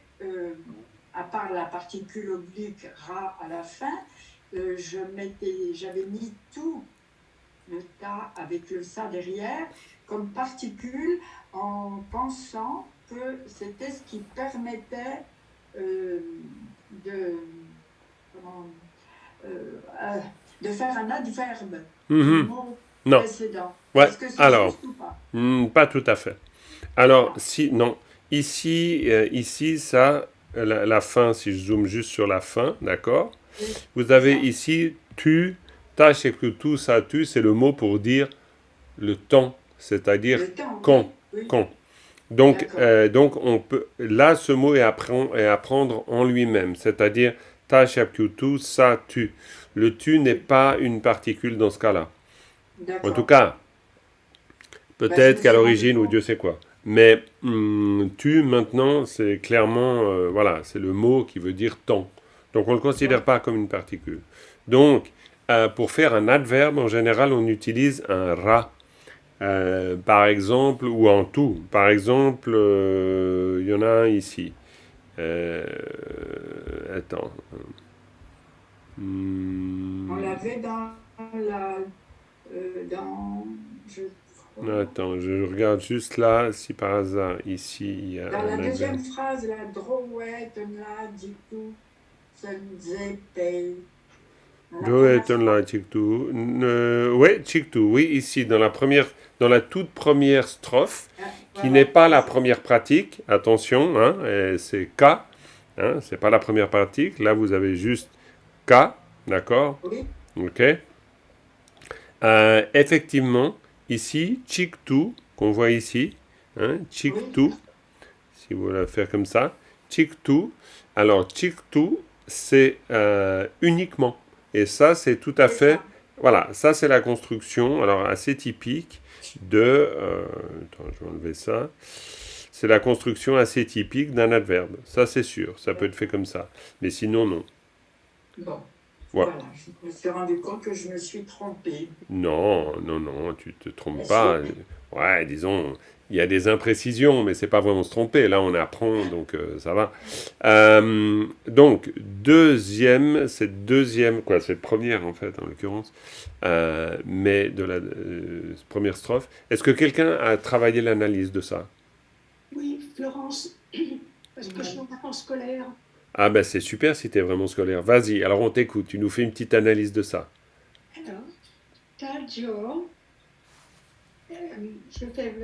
à part la particule oblique ra à la fin, j'avais mis tout le ta avec le ça derrière, comme particule, en pensant que c'était ce qui permettait de, comment, de faire un adverbe du Mhm. mot Non. précédent. Ouais. Est-ce que c'est Alors, juste ou pas? pas tout à fait. Alors, Ah, si, non. Ici, ça, la fin, si je zoome juste sur la fin, d'accord? oui, Vous c'est avez ça. ici tu, tâche et que tout ça, tu, c'est le mot pour dire le temps, c'est-à-dire Le temps, quand. oui, oui, Quand. Donc, d'accord. donc on peut, là, ce mot est à prendre en lui-même, c'est-à-dire tâche et que tout ça, tu. Le tu n'est pas une particule dans ce cas-là. En tout D'accord. cas, Ben, je me peut-être qu'à suis rendu l'origine ou compte. Dieu sait quoi. Mais tu maintenant, c'est clairement, voilà, c'est le mot qui veut dire temps. Donc on ne le Ouais. considère pas comme une particule. Donc pour faire un adverbe, en général, on utilise un ra. Par exemple, ou en tout. Par exemple, il y en a un ici. Euh, attends. On Hmm, l'avait dans la, dans, je crois, attends, je regarde juste là, si par hasard, ici, il y a dans la un adverbe. deuxième phrase, la droite, là, du coup, Sunzepei. Dans la Joe première est phrase. là, Chictou. Ouais, Chictou, oui, ici, dans la toute première strophe, qui n'est Voilà, pas c'est la ça. première pratique, attention, hein, c'est K, hein, c'est pas la première pratique, là vous avez juste K, d'accord, Oui, ok. Effectivement, ici, Chictou, qu'on voit ici, hein, oui, Chictou, si vous voulez faire comme ça, Chictou, alors Chictou, c'est uniquement, et ça c'est tout à c'est fait, ça. voilà, ça c'est la construction, alors assez typique de, attends, je vais enlever ça, c'est la construction assez typique d'un adverbe, ça c'est sûr, ça peut être fait comme ça, mais sinon non, Bon, voilà. voilà, je me suis rendu compte que je me suis trompée. Non, non, non, tu te trompes Bien pas. sûr. Ouais, disons, il y a des imprécisions, mais c'est pas vraiment se tromper. Là, on apprend, donc ça va. Donc, quoi, c'est première en fait, en l'occurrence, mais de la première strophe. Est-ce que quelqu'un a travaillé l'analyse de ça? Oui, Florence, parce que je suis en vacances scolaires. Ah ben c'est super si t'es vraiment scolaire. Vas-y, alors on t'écoute, tu nous fais une petite analyse de ça. Alors, Tajor, je fais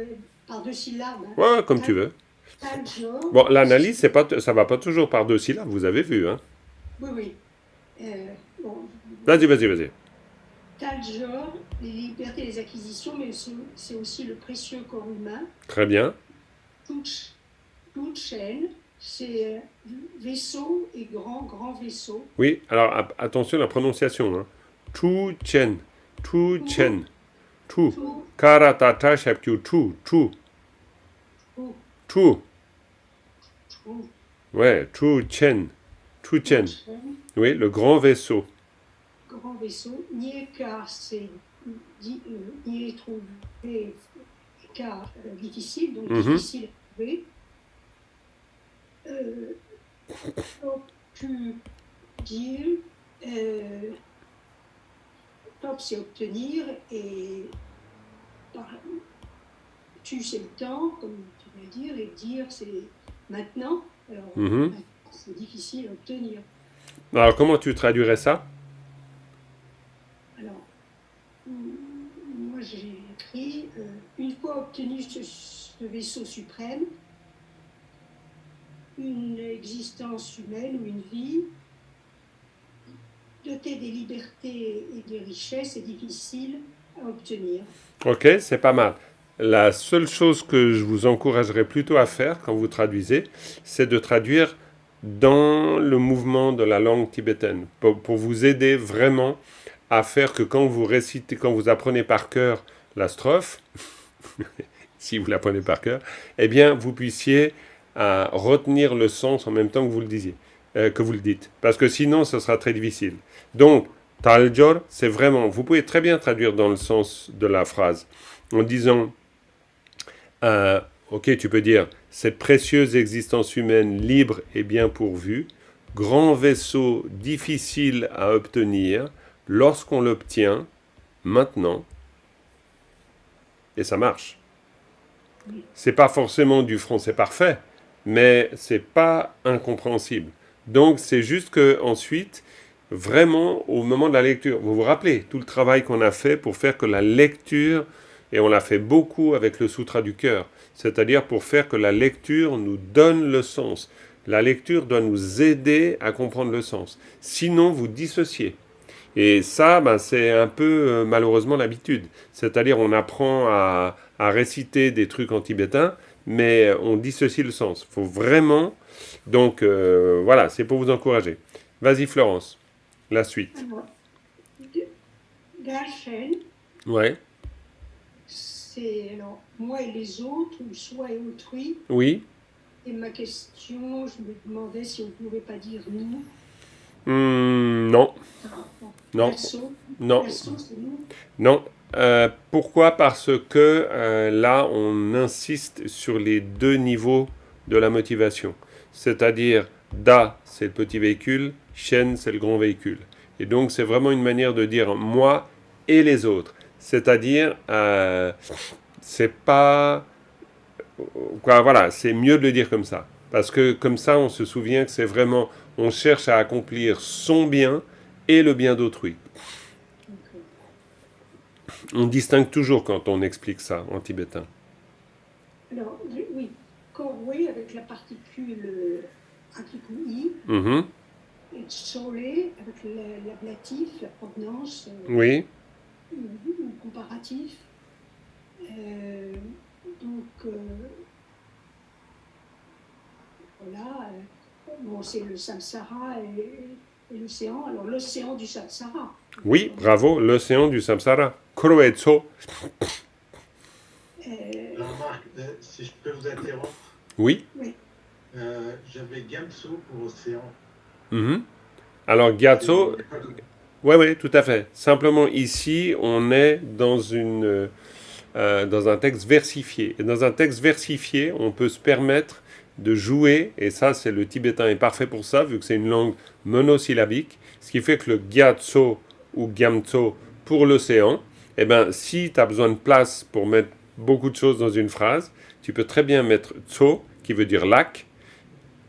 par deux syllabes. Hein. Ouais, ouais, comme tu veux. Tajor, Bon, l'analyse, ça va pas toujours par deux syllabes, vous avez vu, hein. oui, oui. Bon, Vas-y, vas-y, vas-y. Tajor, les libertés et les acquisitions, mais c'est aussi le précieux corps humain. Très bien. Tuchen, c'est vaisseau et grand vaisseau. Oui, alors attention à la prononciation. Hein. Tu chen. Tu chen. Tu. Tu, Karatata shapkyu. Tu. Tu. tu, Tu. tu, Ouais, tu chen. Tu chen. Tuchen, Oui, le grand vaisseau. grand vaisseau. Nieka, c'est nier trouver, car difficile, donc Mhm. difficile à trouver. Tu dire, top c'est obtenir et tu c'est le temps, comme tu veux dire, et dire c'est maintenant. Alors Mhm. c'est difficile à obtenir. Alors, comment tu traduirais ça? Alors moi j'ai écrit une fois obtenu ce vaisseau suprême, une existence humaine ou une vie dotée des libertés et des richesses est difficile à obtenir. Ok, c'est pas mal. La seule chose que je vous encouragerais plutôt à faire quand vous traduisez, c'est de traduire dans le mouvement de la langue tibétaine, pour vous aider vraiment à faire que quand vous récitez, quand vous apprenez par cœur la strophe, si vous l'apprenez par cœur, eh bien vous puissiez retenir le sens en même temps que vous le disiez, que vous le dites, parce que sinon ce sera très difficile. Donc Taljor, c'est vraiment, vous pouvez très bien traduire dans le sens de la phrase en disant, ok, tu peux dire cette précieuse existence humaine libre et bien pourvue, grand vaisseau difficile à obtenir, lorsqu'on l'obtient, maintenant, et ça marche. C'est pas forcément du français parfait, mais c'est pas incompréhensible. Donc c'est juste que ensuite, vraiment au moment de la lecture, vous vous rappelez tout le travail qu'on a fait pour faire que la lecture, et on l'a fait beaucoup avec le Sutra du cœur, c'est-à-dire pour faire que la lecture nous donne le sens. La lecture doit nous aider à comprendre le sens. Sinon, vous dissociez. Et ça, c'est un peu malheureusement l'habitude. C'est-à-dire on apprend à réciter des trucs en tibétain, mais on dissocie le sens. Il faut vraiment... Donc voilà, c'est pour vous encourager. Vas-y Florence, la suite. Alors, Darshan, Ouais, c'est alors moi et les autres, ou soi et autrui. oui. Et ma question, je me demandais si on ne pouvait pas dire nous. Non, non, Perso, non, perso, c'est nous. non. Pourquoi? Parce que là, on insiste sur les deux niveaux de la motivation. C'est-à-dire, Da, c'est le petit véhicule, Shen, c'est le grand véhicule. Et donc, c'est vraiment une manière de dire moi et les autres. C'est-à-dire, c'est pas... Quoi, voilà, c'est mieux de le dire comme ça. Parce que comme ça, on se souvient que c'est vraiment... On cherche à accomplir son bien et le bien d'autrui. On distingue toujours quand on explique ça en tibétain. Alors, oui, Korwe avec la particule Akikui, Mhm. et Tsole avec l'ablatif, la provenance, Oui, ou comparatif. Donc, voilà, bon, c'est le samsara et l'océan. Alors, l'océan du samsara. oui, bravo, l'océan du samsara. Koroetso. Alors Marc, si je peux vous interrompre, Oui. j'avais Gamsu pour océan. Mhm. Alors, Gyatso, oui, tout à fait. Simplement, ici, on est dans un texte versifié. Et dans un texte versifié, on peut se permettre de jouer, et ça, c'est le tibétain est parfait pour ça, vu que c'est une langue monosyllabique, ce qui fait que le Gyatso ou Gyamtso pour l'océan, eh ben, si tu as besoin de place pour mettre beaucoup de choses dans une phrase, tu peux très bien mettre Tso, qui veut dire lac,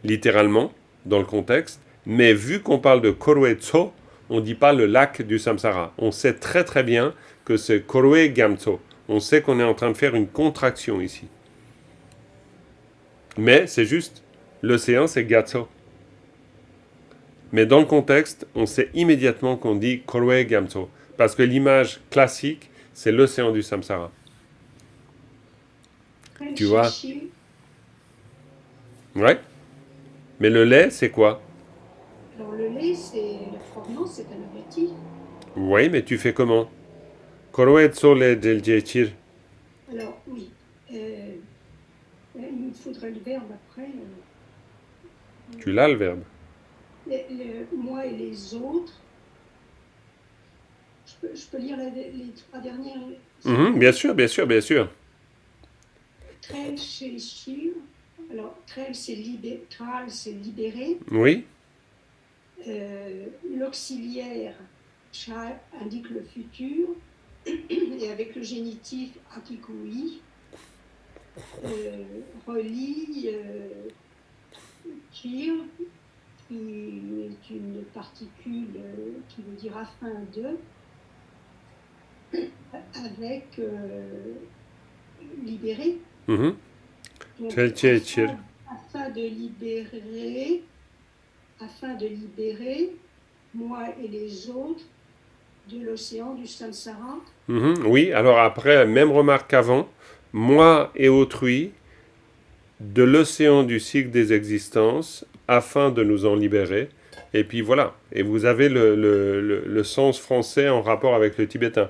littéralement, dans le contexte, mais vu qu'on parle de Korwe Tso, on ne dit pas le lac du samsara. On sait très très bien que c'est Korwe Gyamtso. On sait qu'on est en train de faire une contraction ici. Mais c'est juste, l'océan c'est Gyatso. Mais dans le contexte, on sait immédiatement qu'on dit Korwe Gyamtso. Parce que l'image classique, c'est l'océan du samsara. Tu vois? Ouais. Mais le lait, c'est quoi? Alors, le lait, c'est la provenance, c'est un ablatif. Oui, mais tu fais comment? Korwe Tso le Deljechir. Alors, oui. Il me faudrait le verbe après. Tu l'as le verbe. Moi et les autres. Je peux lire les trois dernières. Bien sûr, bien sûr, bien sûr. Trel chez Shir. Alors, Trel, c'est libéré. Oui. L'auxiliaire Cha indique le futur. Et avec le génitif Akikui, relie Kir, qui est une particule qui veut dire afin de, avec libérer. Mhm. Donc, Deljechir. afin de libérer moi et les autres de l'océan du samsara. Oui, alors après, même remarque qu'avant, moi et autrui, de l'océan du cycle des existences, afin de nous en libérer. Et puis voilà, et vous avez le sens français en rapport avec le tibétain.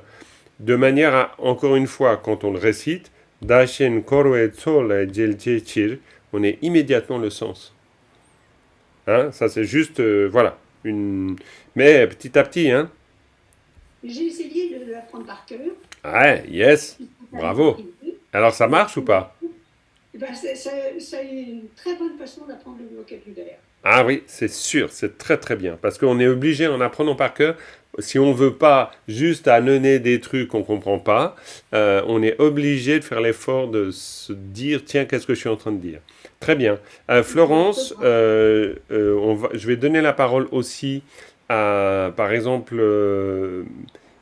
De manière à, encore une fois, quand on le récite, Daishen Korwe Tsole Jeljechir, on est immédiatement le sens. Hein, ça c'est juste, voilà, mais petit à petit, hein. J'ai essayé de l'apprendre par cœur. Ouais, yes, bravo. Alors ça marche ou pas? Ben, ça a une très bonne façon d'apprendre le vocabulaire. Ah oui, c'est sûr, c'est très très bien. Parce qu'on est obligé, en apprenant par cœur, si on veut pas juste annoncer des trucs qu'on comprend pas, on est obligé de faire l'effort de se dire, tiens, qu'est-ce que je suis en train de dire. Très bien. Florence, je vais donner la parole aussi à, par exemple,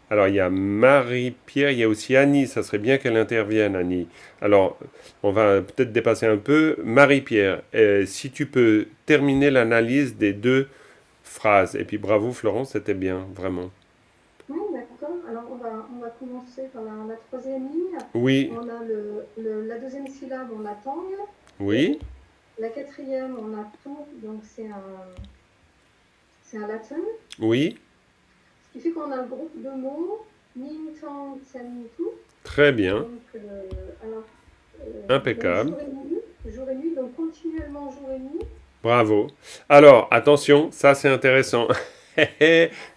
alors il y a Marie-Pierre, il y a aussi Annie, ça serait bien qu'elle intervienne, Annie. Alors, on va peut-être dépasser un peu. Marie-Pierre, si tu peux terminer l'analyse des deux phrases. Et puis bravo Florence, c'était bien, vraiment. Oui, d'accord. Alors, on va commencer par la troisième ligne. Oui, On a la deuxième syllabe, on a tang. oui, La quatrième, on a tour, donc c'est un latin. oui, Ce qui fait qu'on a un groupe de mots, ning, tang, tsen, tu. très bien, Donc, alors, impeccable, donc jour et nuit, donc continuellement jour et nuit. bravo. Alors, attention, ça c'est intéressant.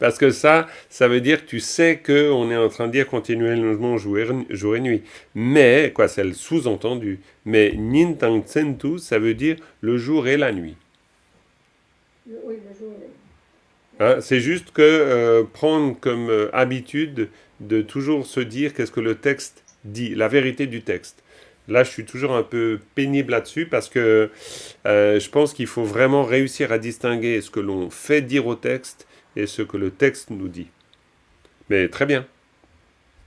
Parce que ça veut dire que tu sais qu'on est en train de dire continuellement jour et nuit. Mais, quoi, c'est le sous-entendu. Mais Nin Tang Tsen Tu, ça veut dire le jour et la nuit. Oui, le jour et la nuit. Hein, c'est juste que prendre comme habitude de toujours se dire qu'est-ce que le texte dit, la vérité du texte. Là, je suis toujours un peu pénible là-dessus parce que je pense qu'il faut vraiment réussir à distinguer ce que l'on fait dire au texte et ce que le texte nous dit. Mais très bien.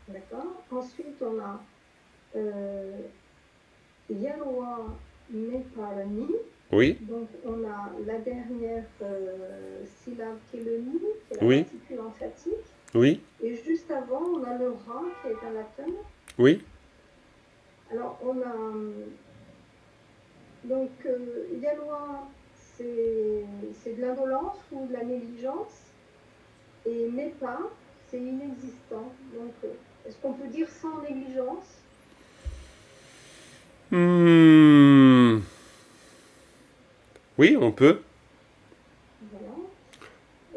D'accord. Ensuite, on a Yalwa Meparani. Oui, Donc, on a la dernière syllabe qui est le ni, qui est la oui, particule emphatique. oui, Et juste avant, on a le ra qui est un latin. oui. Alors, on a. Donc, Yalwa, c'est de l'indolence ou de la négligence. Et Mepa, c'est inexistant. Donc, est-ce qu'on peut dire sans négligence? Hmm. Oui, on peut. Voilà.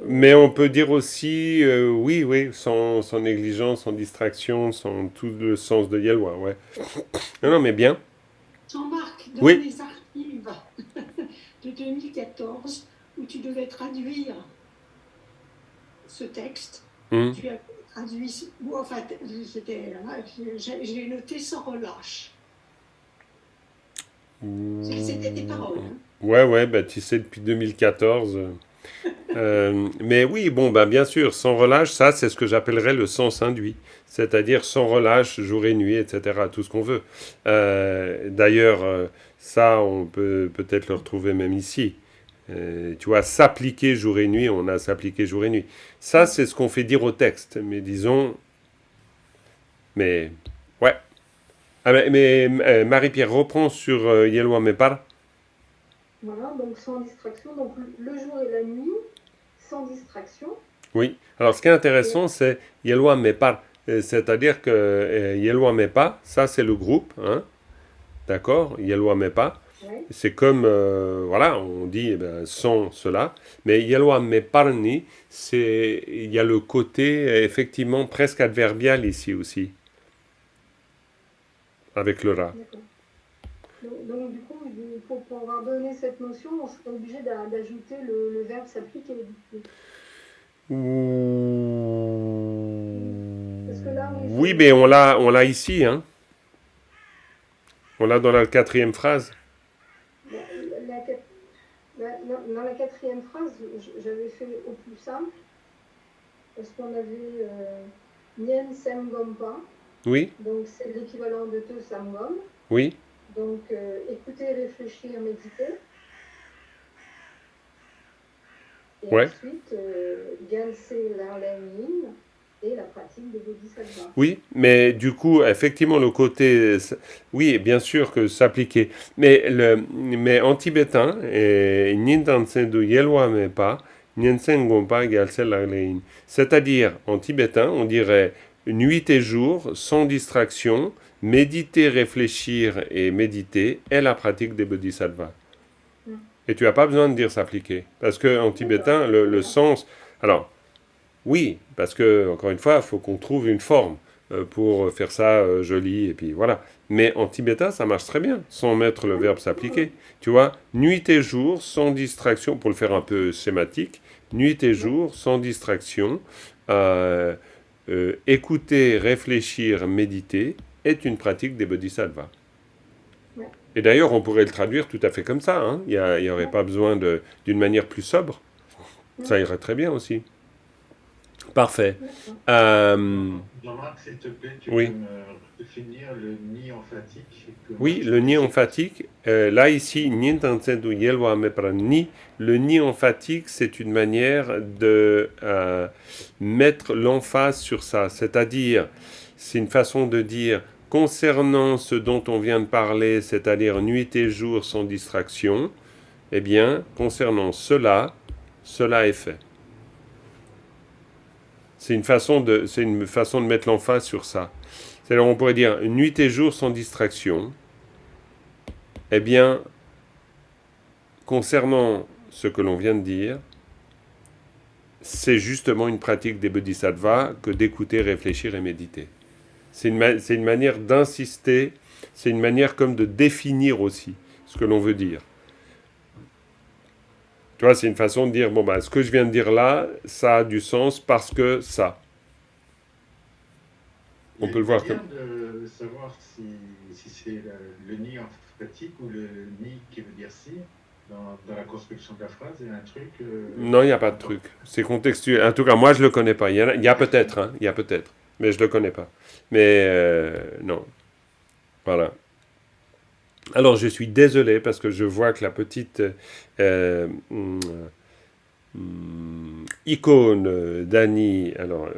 Mais on peut dire aussi, oui, oui, sans négligence, sans distraction, sans tout le sens de Yelwa, ouais. Non, non, mais bien. Jean-Marc, dans Oui, les archives de 2014, où tu devais traduire ce texte, hmm. tu as traduit, ou enfin, j'ai noté sans relâche. C'était tes paroles. Hein. Ouais, bah tu sais, depuis 2014. Mais oui, bon, bah bien sûr, sans relâche, ça, c'est ce que j'appellerais le sens induit. C'est-à-dire sans relâche, jour et nuit, etc., tout ce qu'on veut. D'ailleurs, ça, on peut peut-être le retrouver même ici. Tu vois, s'appliquer jour et nuit, on a s'appliquer jour et nuit. Ça, c'est ce qu'on fait dire au texte. Mais disons, mais ouais. Ah, mais Marie-Pierre reprend sur Yelwa Mepar. Voilà, donc sans distraction. Donc, le jour et la nuit, sans distraction. Oui. Alors, ce qui est Et, intéressant, c'est Yelwa Mepar. C'est-à-dire que Yelwa Mepa, ça, c'est le groupe, hein, d'accord? Yelwa Mepa. ouais. C'est comme, voilà, on dit eh ben, sans cela. Mais Yelwa Meparni, il y a le côté, effectivement, presque adverbial ici aussi, avec le ra. D'accord. Donc, du coup, pour pouvoir donner cette notion, on serait obligé d'ajouter le verbe s'appliquer. Parce que là, on Oui, est mais on l'a ici, hein. On l'a dans la quatrième phrase. dans la quatrième phrase, j'avais fait au plus simple, parce qu'on avait Nien Sem Gompa, Oui, donc c'est l'équivalent de Te Sam Gom. oui. Donc écouter, réfléchir, méditer. Et Ouais. ensuite, Gyalse Larlen Yin et la pratique des bodhisattvas. Oui, mais du coup, effectivement, le côté, oui, bien sûr que s'appliquer, mais en tibétain, Nintansen du Yelwa me pas, Nyensen Gompa Gyalse Larlein. C'est-à-dire, en tibétain, on dirait nuit et jour, sans distraction, méditer, réfléchir et méditer est la pratique des bodhisattvas. Et tu n'as pas besoin de dire s'appliquer, parce que en tibétain, le sens, alors, oui, parce que, encore une fois, il faut qu'on trouve une forme. pour faire ça joli, et puis voilà. Mais en tibétain, ça marche très bien, sans mettre le verbe s'appliquer. Tu vois, nuit et jour, sans distraction, pour le faire un peu schématique, nuit et jour, sans distraction, euh, écouter, réfléchir, méditer, est une pratique des bodhisattvas. Ouais. Et d'ailleurs, on pourrait le traduire tout à fait comme ça, hein. Il n'y aurait pas besoin d'une manière plus sobre. Ça irait très bien aussi. Parfait. Jean-Marc, s'il te plaît, tu Oui. peux me définir le ni emphatique? Oui, le ni emphatique. Là, ici, ni tanzendu yelwa mepra ni. Le ni emphatique, c'est une manière de mettre l'emphase sur ça. C'est-à-dire, c'est une façon de dire, concernant ce dont on vient de parler, c'est-à-dire nuit et jour sans distraction, eh bien, concernant cela, cela est fait. C'est une façon de mettre l'emphase sur ça. C'est-à-dire, on pourrait dire nuit et jour sans distraction. Eh bien, concernant ce que l'on vient de dire, c'est justement une pratique des bodhisattvas que d'écouter, réfléchir et méditer. C'est une manière d'insister, c'est une manière comme de définir aussi ce que l'on veut dire. Tu vois, c'est une façon de dire, bon, ben, ce que je viens de dire là, ça a du sens parce que ça. On peut le voir comme... de savoir si c'est le ni emphatique ou le ni qui veut dire si dans la construction de la phrase. Il y a un truc... Non, il n'y a pas de truc. C'est contextuel. En tout cas, moi, je ne le connais pas. Il y a peut-être, hein, il y a peut-être. Mais je ne le connais pas. Mais non. Voilà. Alors, je suis désolé parce que je vois que la petite icône d'Annie, alors,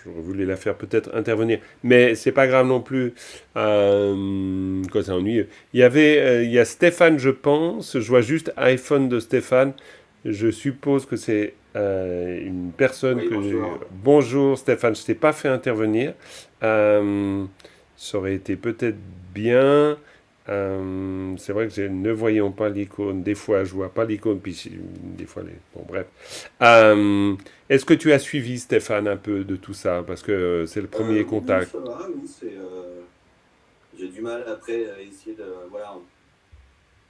j'aurais voulu la faire peut-être intervenir, mais c'est pas grave non plus. Quoi, c'est ennuyeux. Il y a Stéphane, je pense. Je vois juste iPhone de Stéphane. Je suppose que c'est une personne Oui, que bonjour. Bonjour Stéphane, je t'ai pas fait intervenir. Ça aurait été peut-être bien. C'est vrai que ne voyant pas l'icône, des fois je vois pas l'icône, puis des fois bon bref. Est-ce que tu as suivi Stéphane un peu de tout ça parce que c'est le premier contact. Oui, ça va, oui, j'ai du mal après à essayer de voilà,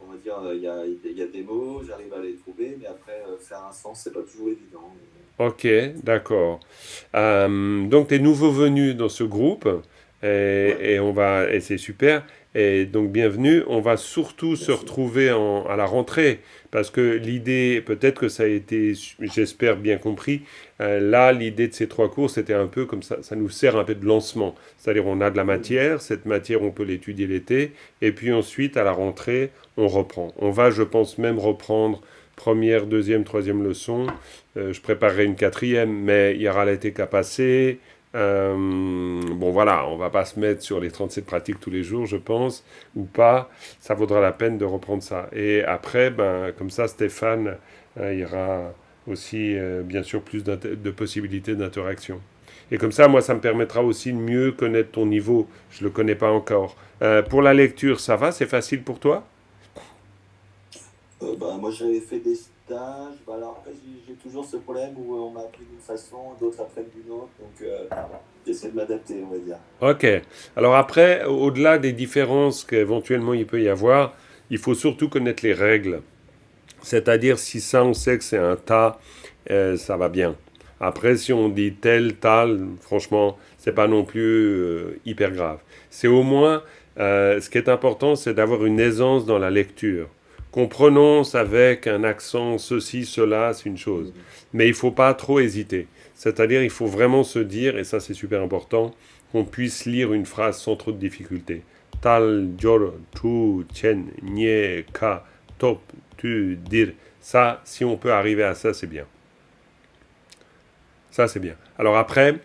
on va dire il y a des mots, j'arrive à les trouver, mais après faire un sens c'est pas toujours évident. Ok, d'accord. Donc tu es nouveau venu dans ce groupe et c'est super. Et donc bienvenue. On va surtout se retrouver à la rentrée parce que l'idée, peut-être que ça a été, j'espère bien compris. Là, l'idée de ces 3 cours, c'était un peu comme ça. Ça nous sert un peu de lancement. C'est-à-dire, on a de la matière. Cette matière, on peut l'étudier l'été. Et puis ensuite, à la rentrée, on reprend. On va, je pense, même reprendre première, deuxième, troisième leçon. Je préparerai une 4e, mais il y aura l'été qu'à passer. Bon voilà, on va pas se mettre sur les 37 pratiques tous les jours, je pense, ou pas. Ça vaudra la peine de reprendre ça. Et après, comme ça, Stéphane, il y aura aussi, bien sûr, plus de possibilités d'interaction. Et comme ça, moi, ça me permettra aussi de mieux connaître ton niveau. Je le connais pas encore. Pour la lecture, ça va? C'est facile pour toi? Moi j'avais fait des stages, alors après j'ai toujours ce problème où on m'a appris d'une façon, d'autres apprennent d'une autre, donc j'essaie de m'adapter, on va dire. Ok. Alors après, au-delà des différences qu'éventuellement il peut y avoir, il faut surtout connaître les règles. C'est-à-dire, si ça, on sait que c'est un tas, ça va bien. Après, si on dit tel, tal, franchement, c'est pas non plus hyper grave. C'est au moins, ce qui est important, c'est d'avoir une aisance dans la lecture. Qu'on prononce avec un accent, ceci, cela, c'est une chose. Mais il faut pas trop hésiter. C'est-à-dire, il faut vraiment se dire, et ça c'est super important, qu'on puisse lire une phrase sans trop de difficulté. Tal, jor, tu, chen, nye, ka, top, tu, dir. Ça, si on peut arriver à ça, c'est bien. Ça, c'est bien. Alors après,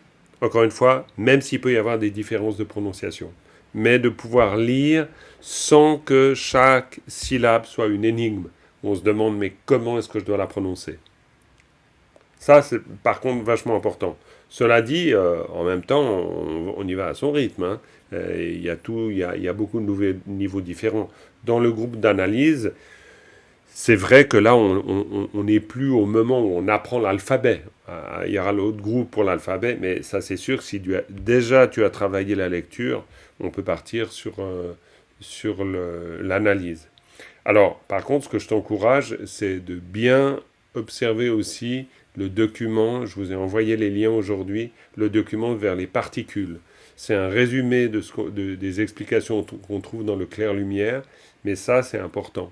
encore une fois, même s'il peut y avoir des différences de prononciation, mais de pouvoir lire sans que chaque syllabe soit une énigme. On se demande, mais comment est-ce que je dois la prononcer? Ça, c'est par contre vachement important. Cela dit, en même temps, on y va à son rythme. Hein. Il y a beaucoup de niveaux différents. Dans le groupe d'analyse, C'est vrai que là, on n'est plus au moment où on apprend l'alphabet. Il y aura l'autre groupe pour l'alphabet, mais ça c'est sûr que si déjà tu as travaillé la lecture, on peut partir sur l'analyse. Alors, par contre, ce que je t'encourage, c'est de bien observer aussi le document. Je vous ai envoyé les liens aujourd'hui, le document vers les particules. C'est un résumé des explications qu'on trouve dans le clair-lumière, mais ça, c'est important.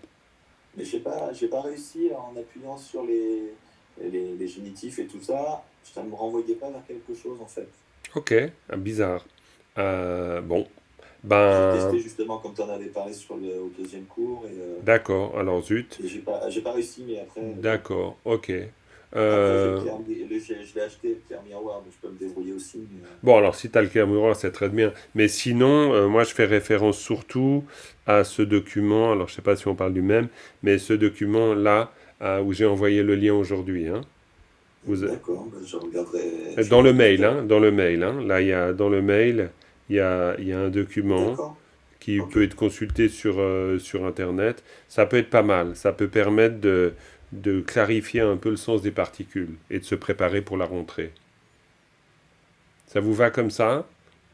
Mais j'ai pas réussi en appuyant sur les génitifs et tout ça. Ça ne me renvoyait pas vers quelque chose en fait. Ok, bizarre. Bon, J'ai testé ben, justement comme tu en avais parlé au deuxième cours d'accord, alors zut. et j'ai pas réussi, mais D'accord, ok. après Euh, je l'ai acheté, le clair miroir, donc je peux me débrouiller aussi. bon, alors si tu as le clair miroir, c'est très bien. Mais sinon, moi je fais référence surtout à ce document, alors je sais pas si on parle du même, mais ce document-là, où j'ai envoyé le lien aujourd'hui. Hein. Vous, D'accord, ben, je regarderai. dans le mail, hein, dans le mail. Hein. Là, dans le mail, il y a un document D'accord, qui ok. peut être consulté sur Internet. Ça peut être pas mal. Ça peut permettre de clarifier un peu le sens des particules et de se préparer pour la rentrée. Ça vous va comme ça?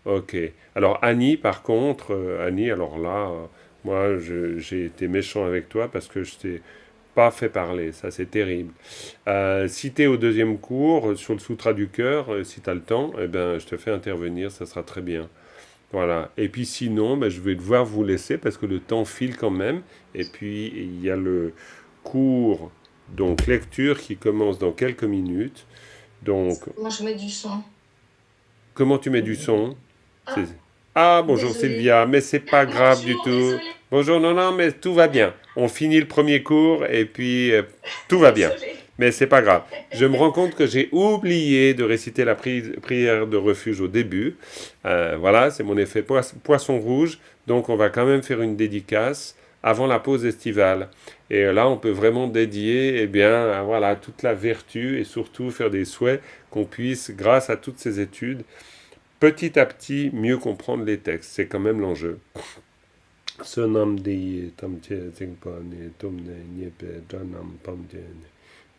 Ok. Alors Annie, par contre, Annie, alors là, moi, j'ai été méchant avec toi parce que je t'ai pas fait parler. Ça, c'est terrible. Si tu es au deuxième cours, sur le Sutra du cœur, si tu as le temps, eh ben, je te fais intervenir, ça sera très bien. Voilà. Et puis sinon, ben, je vais devoir vous laisser parce que le temps file quand même. Et puis, il y a le cours, donc lecture, qui commence dans quelques minutes. Donc, Moi, je mets du son. comment tu mets du son? Ah, C'est- Ah, bonjour désolée. Sylvia, mais c'est pas grave du Bonjour, tout. désolée. Bonjour, non, non, mais tout va bien. On finit le premier cours et puis tout va bien. Désolée. Mais c'est pas grave. Je me rends compte que j'ai oublié de réciter la prière de refuge au début. Voilà, c'est mon effet poisson rouge. Donc on va quand même faire une dédicace avant la pause estivale. Et là, on peut vraiment dédier, eh bien, voilà, toute la vertu et surtout faire des souhaits qu'on puisse, grâce à toutes ces études, petit à petit, mieux comprendre les textes. C'est quand même l'enjeu. Sonam di tamche zingpani tumne nyepe janam pamjene.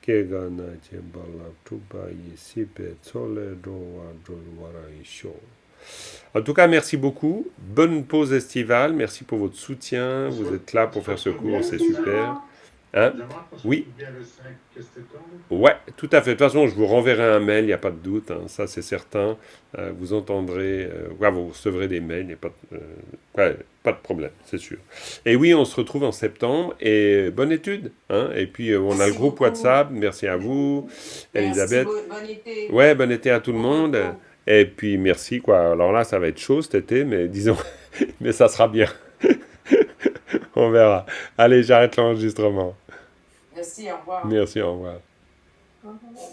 Kegana jebala tuba yisipe tsole dowa dolwara isho. En tout cas, merci beaucoup. Bonne pause estivale. Merci pour votre soutien. Vous êtes là pour faire ce cours. C'est Merci super. Jean. Hein? On se Oui. retrouve bien le 5 septembre. Ouais, tout à fait. De toute façon, je vous renverrai un mail, il n'y a pas de doute, hein, ça c'est certain. Vous entendrez, vous recevrez des mails, il n'y a pas de problème, c'est sûr. Et oui, on se retrouve en septembre et bonne étude. Hein, et puis on a le Merci groupe beaucoup. WhatsApp, merci à vous, Merci, Elisabeth. bon été. Ouais, bon été à tout le Bon monde. repos. Et puis merci, quoi. Alors là, ça va être chaud cet été, mais disons, mais ça sera bien. On verra. Allez, j'arrête l'enregistrement. Merci, au revoir. Merci, au revoir. Au revoir.